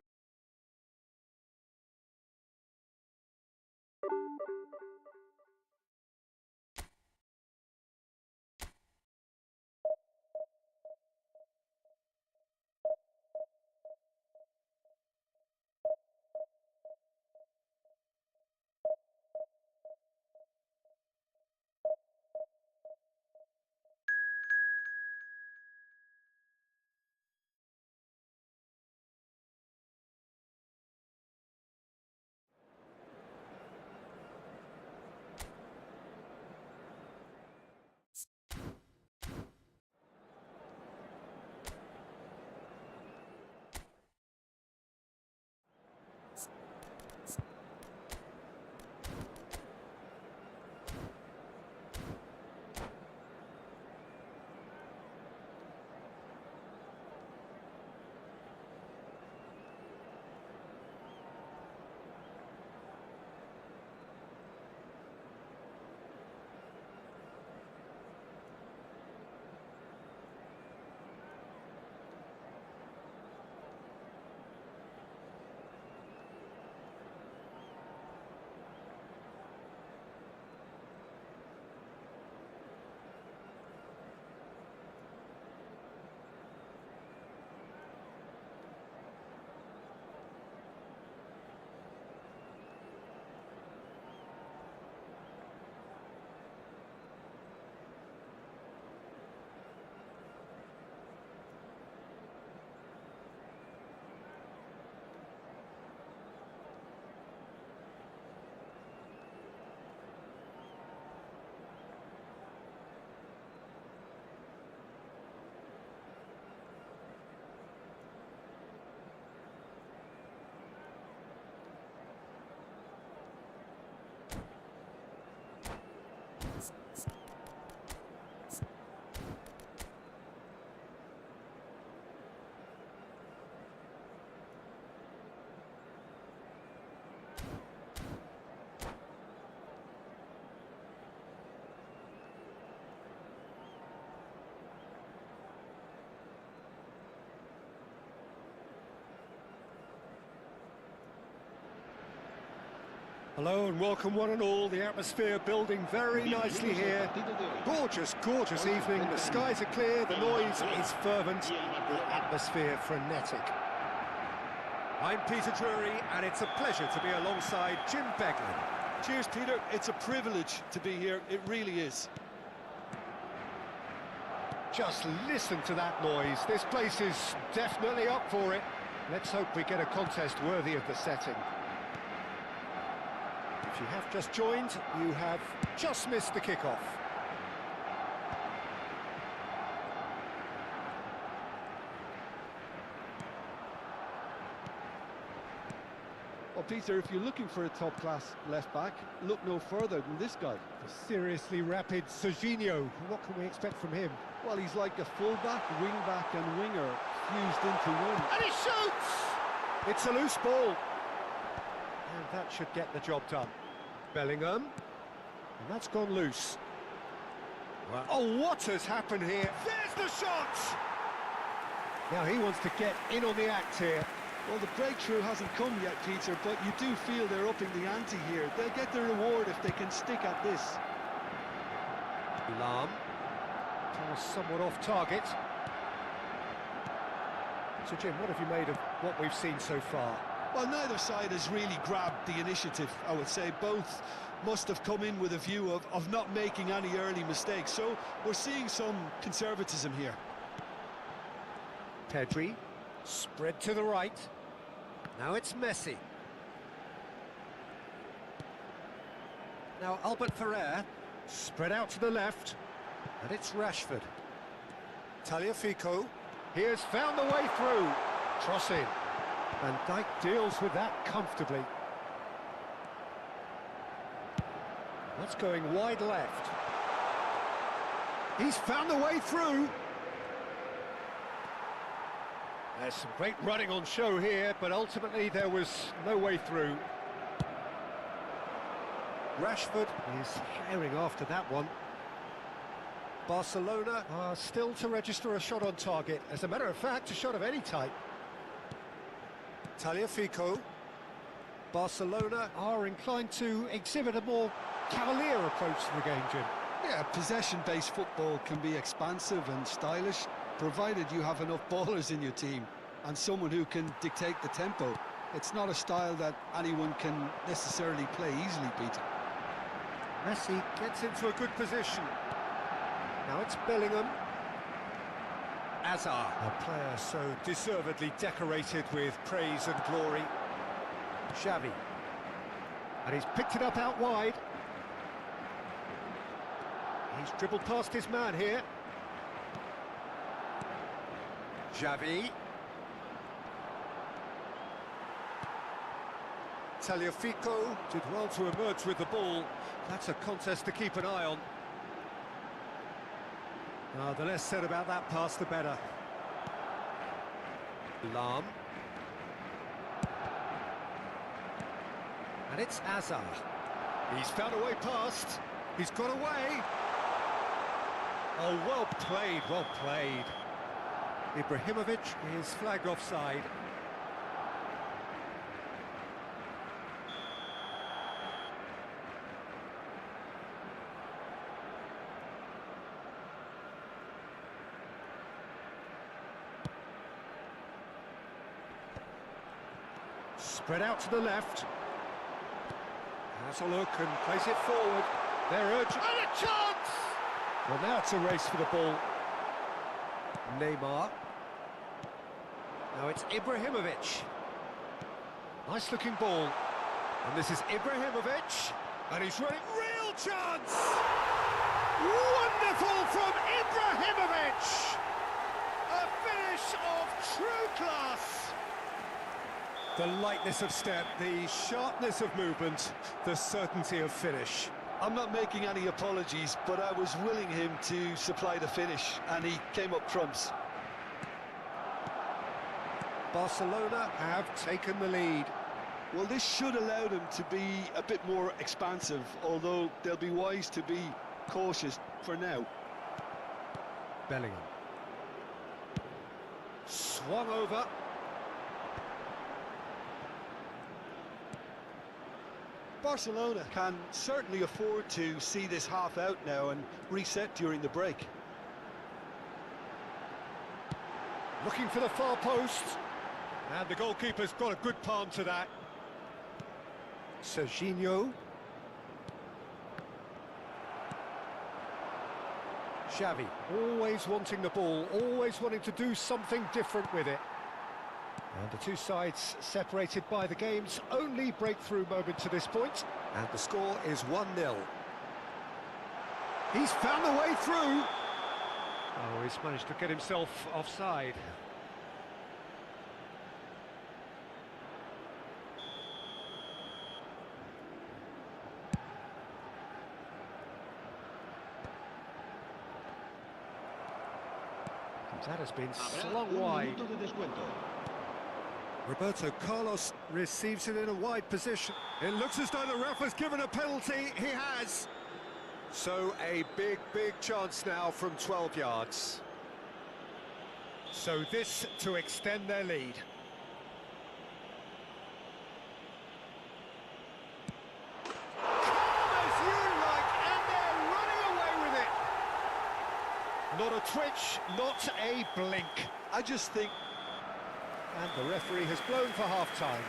Hello and welcome one and all. The atmosphere building very nicely here. Gorgeous, gorgeous evening. The skies are clear, the noise is fervent, the atmosphere frenetic. I'm Peter Drury and it's a pleasure to be alongside Jim Beglin. Cheers, Peter. It's a privilege to be here. It really is. Just listen to that noise. This place is definitely up for it. Let's hope we get a contest worthy of the setting. If you have just joined, you have just missed the kickoff. Well, Peter, if you're looking for a top-class left-back, look no further than this guy. The seriously rapid Serginho. What can we expect from him? Well, he's like a full-back, wing-back and winger fused into one. And he shoots! It's a loose ball. And that should get the job done. Bellingham. And that's gone loose. Well, oh, what has happened here? There's the shot! Now he wants to get in on the act here. Well, the breakthrough hasn't come yet, Peter, but you do feel they're upping the ante here. They'll get the reward if they can stick at this. Lahm. Pass somewhat off target. So, Jim, what have you made of what we've seen so far? Well, neither side has really grabbed the initiative, I would say. Both must have come in with a view of not making any early mistakes. So we're seeing some conservatism here. Pedri, spread to the right. Now it's Messi. Now Albert Ferrer, spread out to the left. And it's Rashford. Tagliafico, he has found the way through. Cross in. Van Dijk deals with that comfortably. That's going wide left. He's found the way through. There's some great running on show here, but ultimately there was no way through. Rashford is herring after that one. Barcelona are still to register a shot on target. As a matter of fact, a shot of any type. Tagliafico. Barcelona are inclined to exhibit a more cavalier approach to the game, Jim. Yeah, possession-based football can be expansive and stylish, provided you have enough ballers in your team and someone who can dictate the tempo. It's not a style that anyone can necessarily play easily, Peter. Messi gets into a good position. Now it's Bellingham. Hazard, a player so deservedly decorated with praise and glory. Xavi. And he's picked it up out wide. He's dribbled past his man here. Xavi. Tagliafico did well to emerge with the ball. That's a contest to keep an eye on. The less said about that pass, the better. Lahm. And it's Hazard. He's found a way past. He's got away. Oh, well played, well played. Ibrahimovic is flagged offside. Spread out to the left. Has a look and plays it forward. They're urgent. And a chance! Well, now it's a race for the ball. Neymar. Now it's Ibrahimovic. Nice looking ball. And this is Ibrahimovic. And he's running. Real chance! Wonderful from Ibrahimovic! A finish of true class! The lightness of step, the sharpness of movement, the certainty of finish. I'm not making any apologies, but I was willing him to supply the finish, and he came up trumps. Barcelona have taken the lead. Well, this should allow them to be a bit more expansive, although they'll be wise to be cautious for now. Bellingham. Swung over. Barcelona can certainly afford to see this half out now and reset during the break. Looking for the far post. And the goalkeeper's got a good palm to that. Serginho. Xavi, always wanting the ball, always wanting to do something different with it. And the two sides separated by the game's only breakthrough moment to this point. And the score is 1-0. He's found the way through. Oh, he's managed to get himself offside. That has been slung wide. Roberto Carlos receives it in a wide position. It looks as though the ref has given a penalty. He has. So a big chance now from 12 yards. So this to extend their lead. Not a twitch, not a blink. I just think... And the referee has blown for half-time.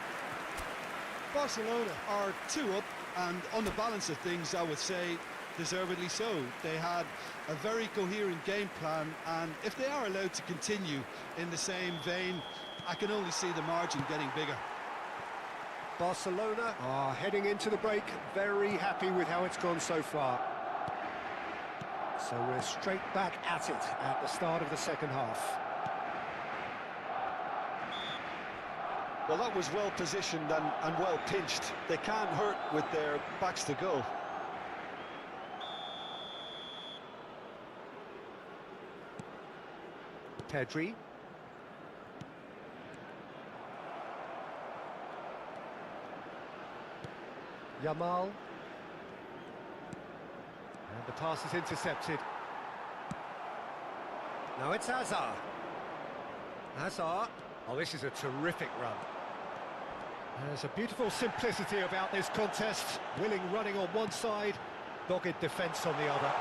Barcelona are 2 up, and on the balance of things, I would say, deservedly so. They had a very coherent game plan, and if they are allowed to continue in the same vein, I can only see the margin getting bigger. Barcelona are heading into the break, very happy with how it's gone so far. So we're straight back at it at the start of the second half. Well, that was well positioned and well pinched. They can't hurt with their backs to goal. Pedri. Yamal. And the pass is intercepted. Now it's Hazard. Hazard. Oh, this is a terrific run. There's a beautiful simplicity about this contest. Willing running on one side, dogged defence on the other.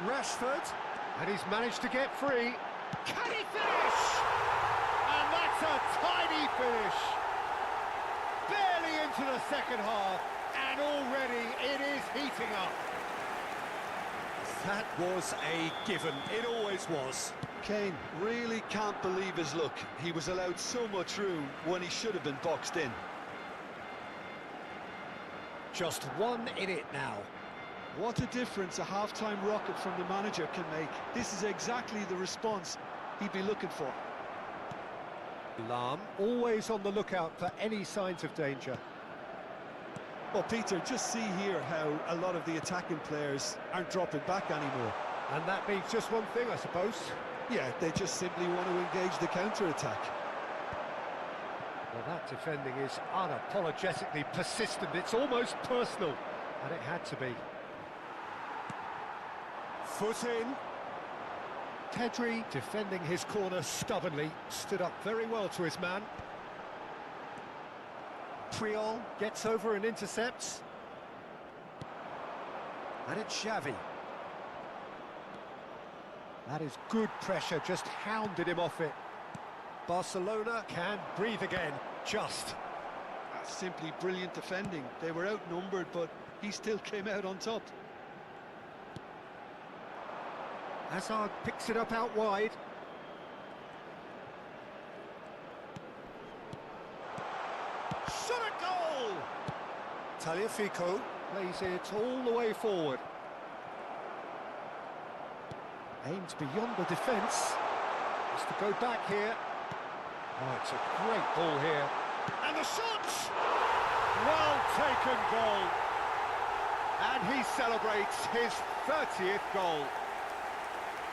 Rashford. And he's managed to get free. Can he finish? And that's a tidy finish. Barely into the second half. And already it is heating up. That was a given. It always was. Kane really can't believe his luck. He was allowed so much room when he should have been boxed in. Just one in it now. What a difference a half-time rocket from the manager can make. This is exactly the response he'd be looking for. Lahm, always on the lookout for any signs of danger. Well, Peter, just see here how a lot of the attacking players aren't dropping back anymore. And that means just one thing, I suppose. Yeah, they just simply want to engage the counter-attack. Well, that defending is unapologetically persistent. It's almost personal, and it had to be. Foot in. Pedri, defending his corner stubbornly, stood up very well to his man. Puyol gets over and intercepts. And it's Xavi. That is good pressure, just hounded him off it. Barcelona can breathe again, just. That's simply brilliant defending. They were outnumbered, but he still came out on top. Hazard picks it up out wide. Shot a goal! Tagliafico plays it all the way forward. Aims beyond the defence. Has to go back here. Oh, it's a great ball here. And the shot! Well taken goal. And he celebrates his 30th goal.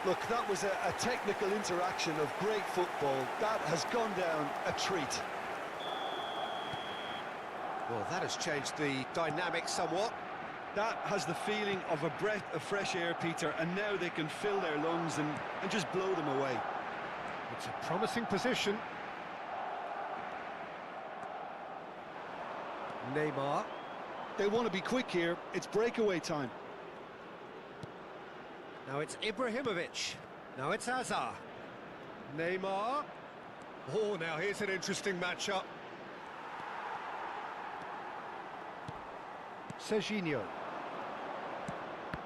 Look, that was a technical interaction of great football. That has gone down a treat. Well, that has changed the dynamic somewhat. That has the feeling of a breath of fresh air, Peter, and now they can fill their lungs and just blow them away. It's a promising position. Neymar. They want to be quick here. It's breakaway time. Now it's Ibrahimovic. Now it's Hazard. Neymar. Oh, now here's an interesting matchup. Serginho.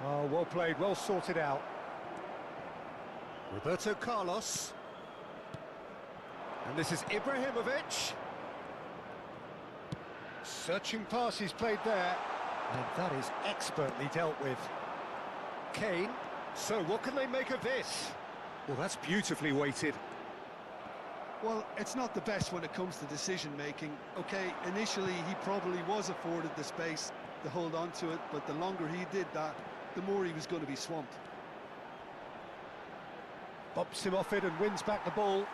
Oh, well played, well sorted out. Roberto Carlos. And this is Ibrahimovic. Searching pass he's played there. And that is expertly dealt with. Kane. So what can they make of this? Well, that's beautifully weighted. Well, it's not the best when it comes to decision-making. OK, initially he probably was afforded the space to hold on to it, but the longer he did that, the more he was going to be swamped. Bops him off it and wins back the ball.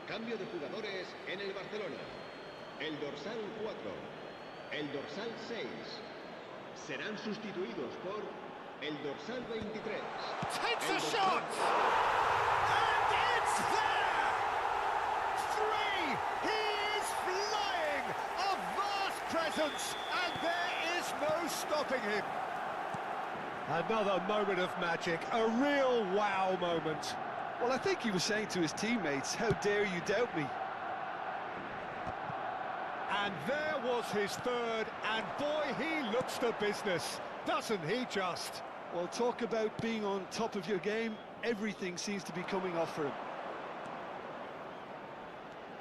Cambio de jugadores en el Barcelona. El dorsal 4, el dorsal 6 serán sustituidos por el dorsal 23. Takes a shot! And it's there! 3! He is flying! A vast presence, and there is no stopping him. Another moment of magic, a real wow moment. Well, I think he was saying to his teammates, how dare you doubt me? And there was his third, and boy, he looks the business, doesn't he just? Well, talk about being on top of your game. Everything seems to be coming off for him.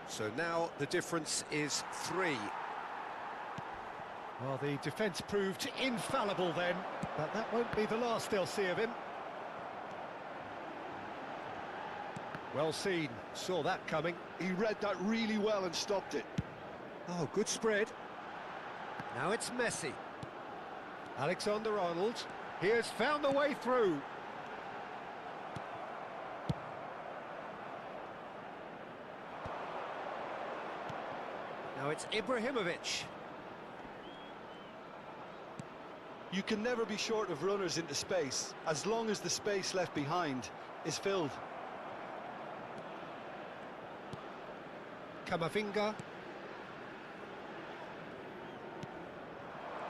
So now the difference is 3. Well, the defence proved infallible then, but that won't be the last they'll see of him. Well seen, saw that coming. He read that really well and stopped it. Oh, good spread. Now it's Messi. Alexander-Arnold. He has found the way through. Now it's Ibrahimovic. You can never be short of runners into space, as long as the space left behind is filled. Camavinga.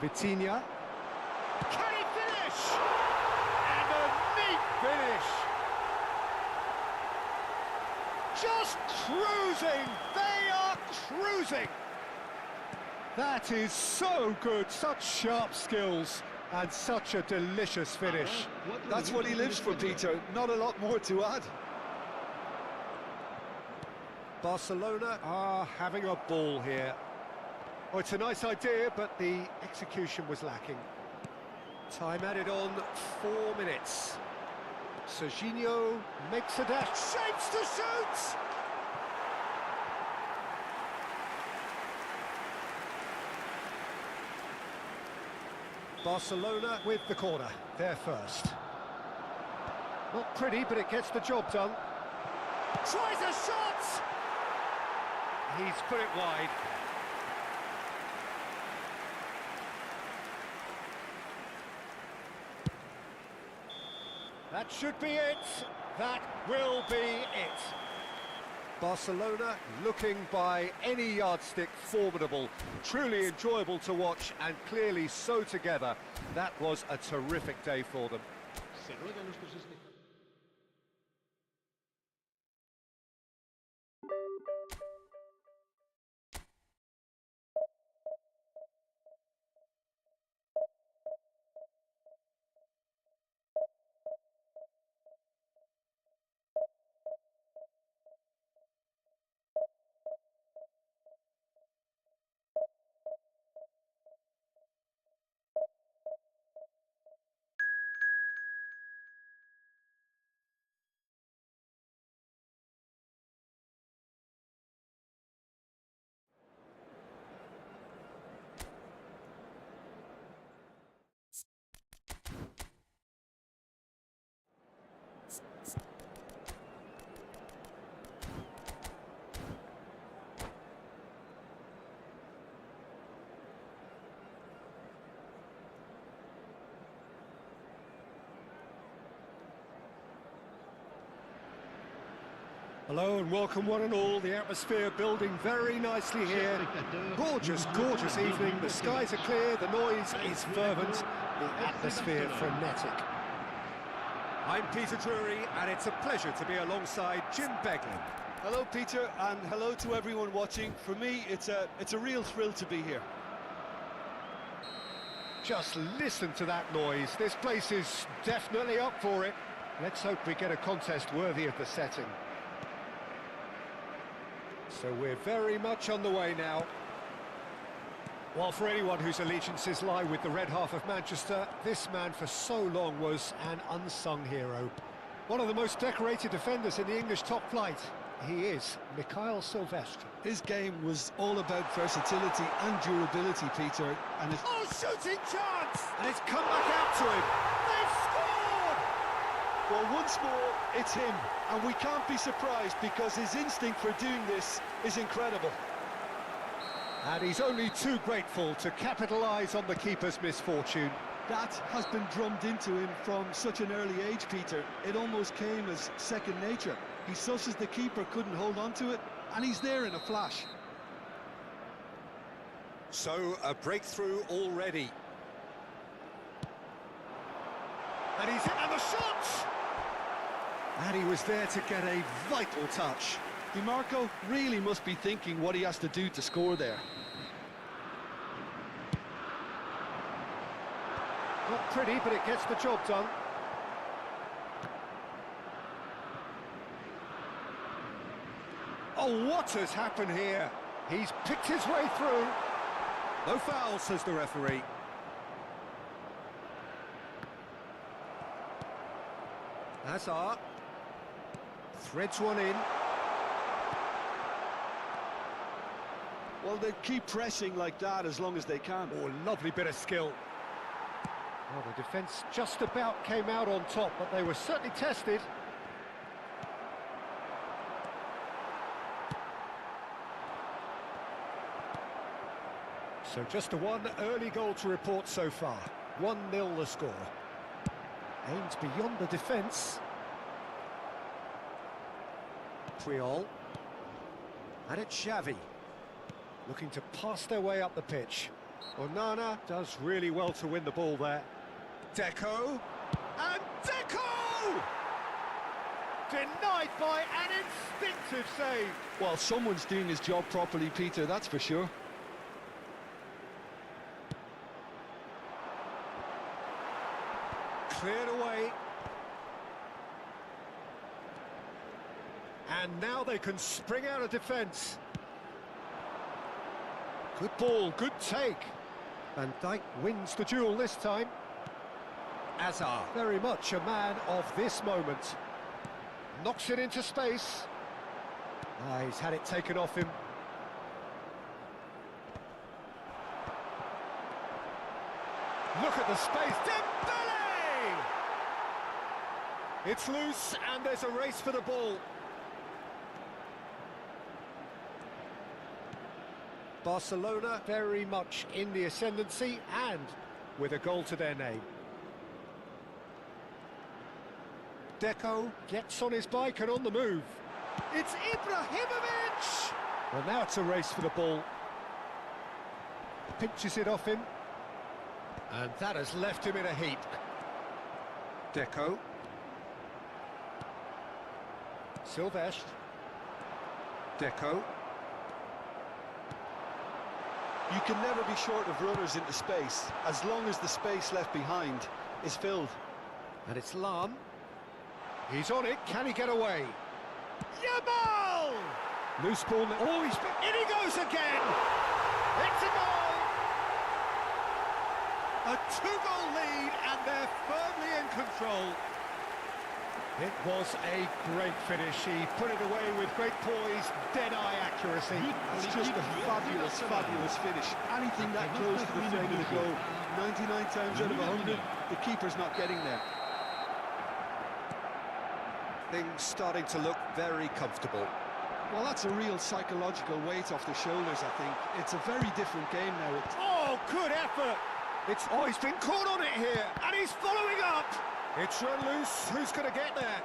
Vitinha. Can he finish? And a neat finish. Just cruising. They are cruising. That is so good. Such sharp skills and such a delicious finish. That's what he lives for, Peter. Not a lot more to add. Barcelona are having a ball here. Oh, it's a nice idea, but the execution was lacking. Time added on, 4 minutes. Serginho makes a dash, shapes to shoot! Barcelona with the corner, they're first. Not pretty, but it gets the job done. Tries a shot! He's put it wide. That should be it. That will be it. Barcelona looking by any yardstick formidable. Truly enjoyable to watch and clearly so together. That was a terrific day for them. Se ruegan nuestros espectadores. Hello and welcome one and all. The atmosphere building very nicely here. Gorgeous, gorgeous evening. The skies are clear, the noise is fervent, the atmosphere frenetic. I'm Peter Drury and it's a pleasure to be alongside Jim Beglin. Hello, Peter, and hello to everyone watching. For me, it's a real thrill to be here. Just listen to that noise. This place is definitely up for it. Let's hope we get a contest worthy of the setting. So we're very much on the way now. Well, for anyone whose allegiances lie with the red half of Manchester, this man for so long was an unsung hero. One of the most decorated defenders in the English top flight. He is Mikhail Silvestre. His game was all about versatility and durability, Peter. And oh, shooting chance! And it's come back out to him. They've scored! Well, once more, it's him. And we can't be surprised because his instinct for doing this is incredible. And he's only too grateful to capitalise on the keeper's misfortune. That has been drummed into him from such an early age, Peter. It almost came as second nature. He susses the keeper couldn't hold on to it, and he's there in a flash. So, a breakthrough already. And he's in, and the shot! And he was there to get a vital touch. DiMarco really must be thinking what he has to do to score there. Not pretty, but it gets the job done. Oh, what has happened here? He's picked his way through. No foul, says the referee. Hazard threads one in. Well, they keep pressing like that as long as they can. Oh, lovely bit of skill. Well, the defence just about came out on top, but they were certainly tested. So just a one early goal to report so far. 1-0 the score. Aimed beyond the defence. Triol. And it's Xavi. Looking to pass their way up the pitch. Onana does really well to win the ball there. Deco. And Deco! Denied by an instinctive save. Well, someone's doing his job properly, Peter, that's for sure. Cleared away. And now they can spring out of defence. Good ball, good take. Van Dijk wins the duel this time. Hazard, very much a man of this moment. Knocks it into space. He's had it taken off him. Look at the space. Dembele! It's loose and there's a race for the ball. Barcelona very much in the ascendancy and with a goal to their name. Deco gets on his bike and on the move. It's Ibrahimovic! Well, now it's a race for the ball. Pinches it off him. And that has left him in a heap. Deco. Silvestre. Deco. You can never be short of runners into space, as long as the space left behind is filled. And it's Lam. He's on it, can he get away? Yamal! Loose ball, oh, in he goes again! It's a goal! A two-goal lead, and they're firmly in control. It was a great finish. He put it away with great poise, dead-eye accuracy. It's just a fabulous, fabulous finish. Anything that close to the frame of the goal, 99 times out of 100, the keeper's not getting there. Things starting to look very comfortable. Well, that's a real psychological weight off the shoulders, I think. It's a very different game now. Oh, good effort! He's been caught on it here, and he's following up! It's run loose, who's going to get there?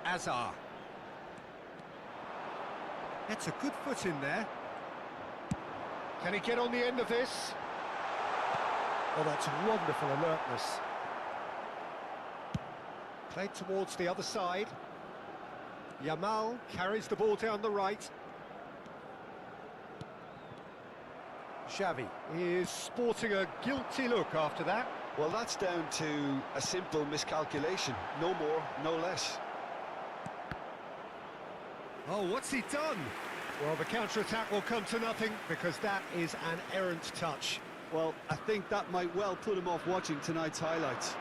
Hazard. Gets a good foot in there. Can he get on the end of this? Oh, that's wonderful alertness. Played towards the other side. Yamal carries the ball down the right. Xavi is sporting a guilty look after that. Well, that's down to a simple miscalculation. No more, no less. Oh, what's he done? Well, the counter-attack will come to nothing because that is an errant touch. Well, I think that might well put him off watching tonight's highlights.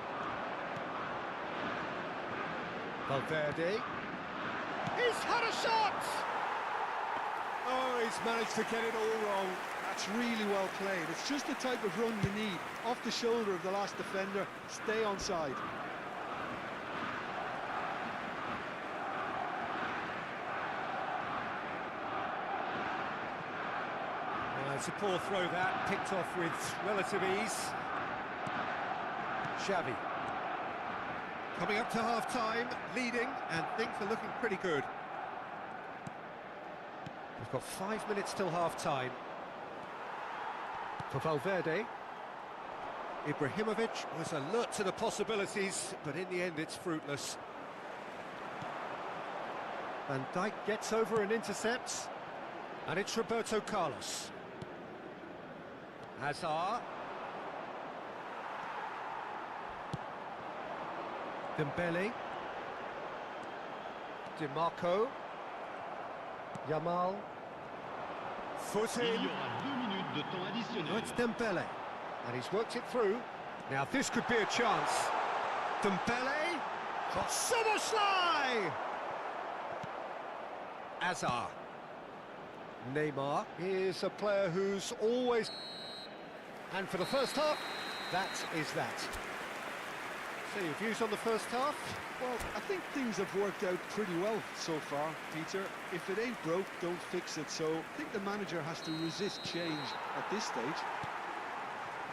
Valverde. He's had a shot! Oh, he's managed to get it all wrong. That's really well played. It's just the type of run you need. Off the shoulder of the last defender, stay onside. It's a poor throw that, picked off with relative ease. Xavi. Coming up to half-time, leading, and things are looking pretty good. We've got 5 minutes till half-time. For Valverde. Ibrahimovic was alert to the possibilities, but in the end it's fruitless. Van Dijk gets over and intercepts. And it's Roberto Carlos. Hazard. Dembele. Di Marco. Yamal. Foot Il y in. aura 2 minutes de temps additionnel. No, it's Dembele. And he's worked it through. Now this could be a chance. Dembele. Soboslai! Hazard. Neymar is a player who's always... And for the first half, that is that. So your views on the first half? Well, I think things have worked out pretty well so far, Peter. If it ain't broke, don't fix it. So I think the manager has to resist change at this stage.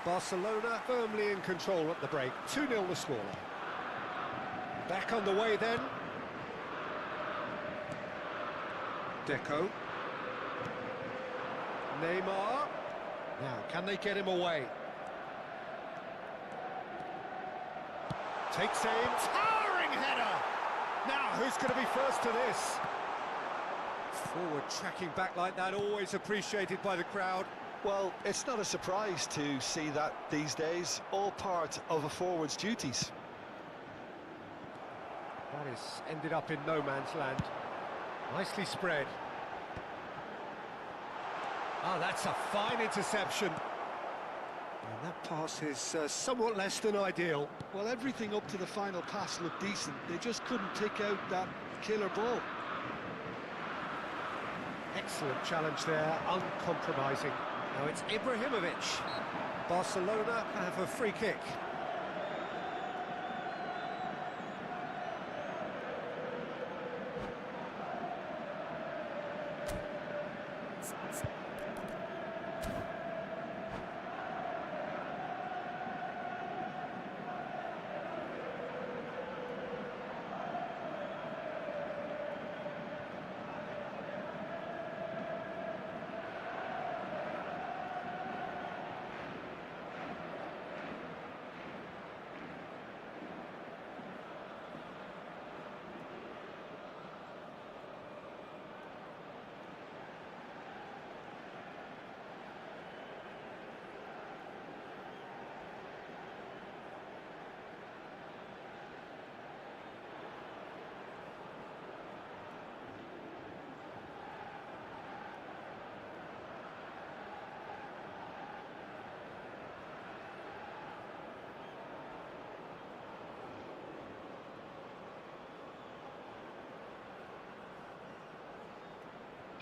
Barcelona firmly in control at the break. 2-0 the scoreline. Back on the way then. Deco. Neymar. Now, can they get him away? Takes aim. Towering header! Now, who's going to be first to this? Forward tracking back like that, always appreciated by the crowd. Well, it's not a surprise to see that these days, all part of a forward's duties. That has ended up in no man's land. Nicely spread. Oh, that's a fine interception. And that pass is somewhat less than ideal. Well, everything up to the final pass looked decent. They just couldn't pick out that killer ball. Excellent challenge there, uncompromising. Now it's Ibrahimovic. Barcelona have a free kick.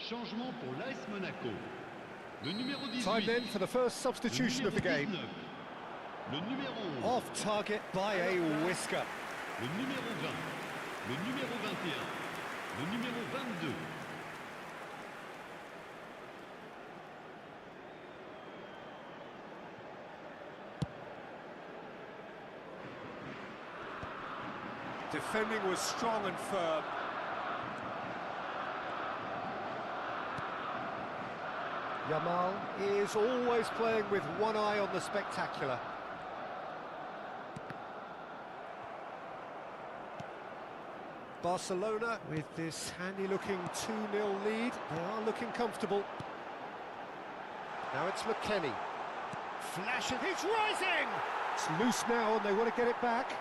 Changement pour l'AS Monaco. Le numéro 18. Time then for the first substitution of the game. 19. Le numéro 11. Off target by a whisker. Le numéro 20. Le numéro 21. Le numéro 22. Defending was strong and firm. Yamal is always playing with one eye on the spectacular. Barcelona, with this handy-looking 2-0 lead, they are looking comfortable. Now it's McKennie. Flash it, it's rising! It's loose now and they want to get it back.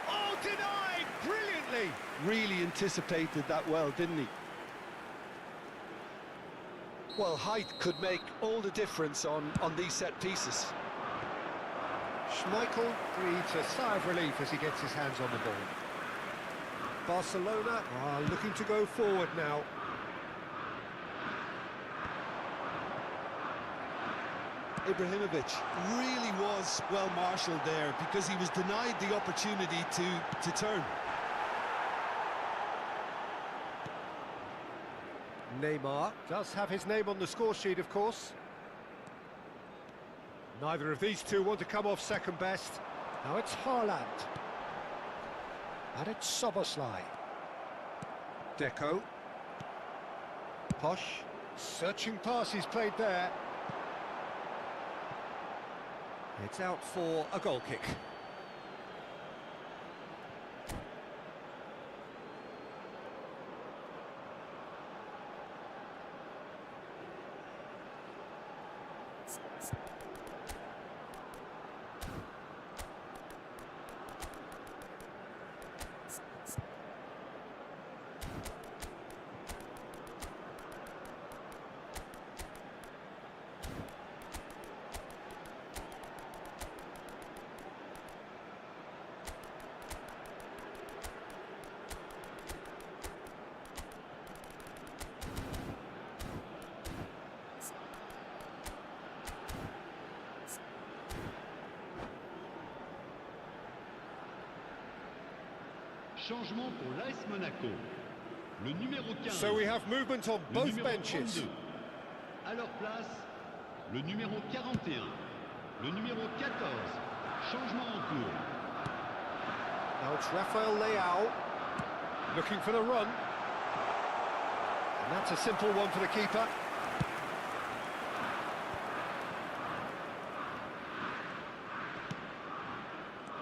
Oh, denied! Brilliantly! Really anticipated that well, didn't he? Well, height could make all the difference on these set pieces. Schmeichel breathes a sigh of relief as he gets his hands on the ball. Barcelona are looking to go forward now. Ibrahimovic really was well marshalled there because he was denied the opportunity to turn. Neymar does have his name on the score sheet, of course. Neither of these two want to come off second best. Now it's Haaland. And it's Szoboszlai. Deco. Posh. Searching pass he's played there. It's out for a goal kick. Changement pour l'AS Monaco. Le numéro 15. So we have movement on both benches. 32. À leur place, le numéro 41. Le numéro 14. Changement en cours. Now it's Rafael Leao looking for the run. And that's a simple one for the keeper.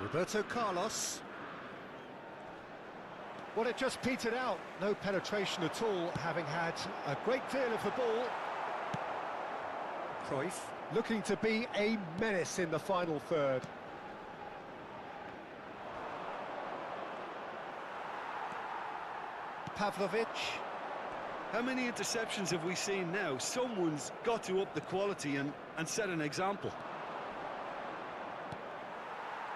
Roberto Carlos. Well, it just petered out. No penetration at all, having had a great deal of the ball. Cruyff looking to be a menace in the final third. Pavlovic. How many interceptions have we seen now? Someone's got to up the quality and set an example.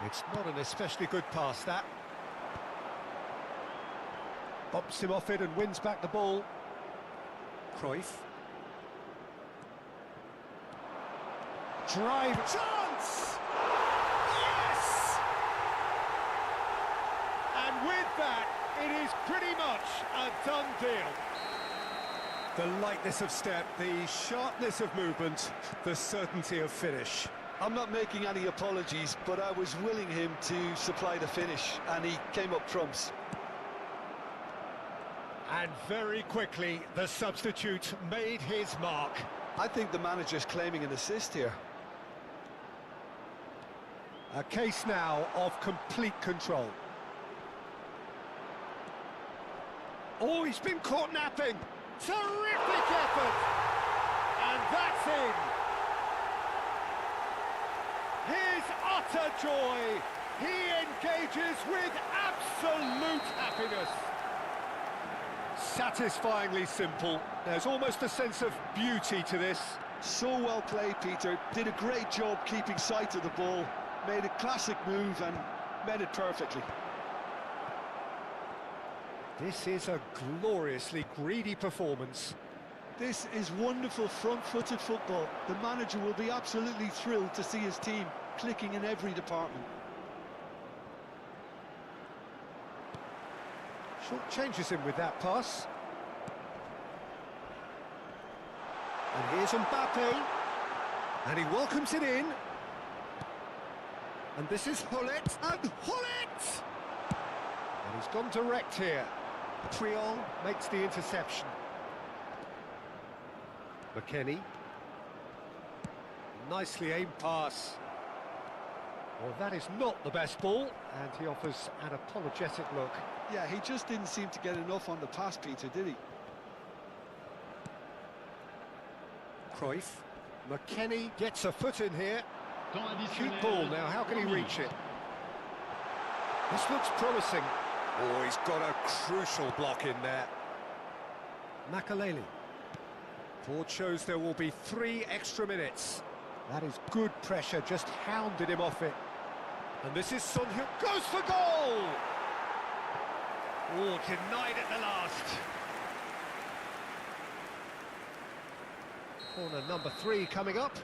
It's not an especially good pass, that. Bumps him off it and wins back the ball. Cruyff. Drive. Chance! Yes! And with that, it is pretty much a done deal. The lightness of step, the sharpness of movement, the certainty of finish. I'm not making any apologies, but I was willing him to supply the finish, and he came up trumps. And very quickly, the substitute made his mark. I think the manager's claiming an assist here. A case now of complete control. Oh, he's been caught napping. Terrific effort. And that's in. His utter joy. He engages with absolute happiness. Satisfyingly simple. There's almost a sense of beauty to this. So well played, Peter. Did a great job keeping sight of the ball. Made a classic move and made it perfectly. This is a gloriously greedy performance. This is wonderful front-footed football. The manager will be absolutely thrilled to see his team clicking in every department. Short changes him with that pass. And here's Mbappe. And he welcomes it in. And this is Hullet. And Hullet! And he's gone direct here. Triol makes the interception. McKennie. Nicely aimed pass. Well, that is not the best ball, and he offers an apologetic look. Yeah, he just didn't seem to get enough on the pass, Peter, did he? Cruyff. McKennie gets a foot in here. Cute ball now, how can he reach it? This looks promising. Oh, he's got a crucial block in there. Makaleli. Board shows there will be 3 extra minutes. That is good pressure, just hounded him off it. And this is Son who goes for goal! Oh, denied at the last. Corner number 3 coming up.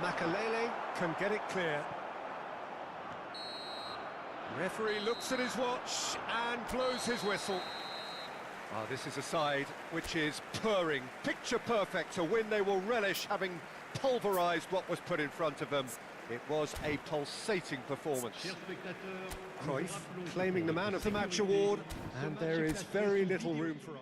Makaleli can get it clear. Referee looks at his watch and blows his whistle. Ah, this is a side which is purring, picture perfect, a win they will relish, having pulverised what was put in front of them. It was a pulsating performance. Cruyff claiming the Man of the Match award, and there is very little room for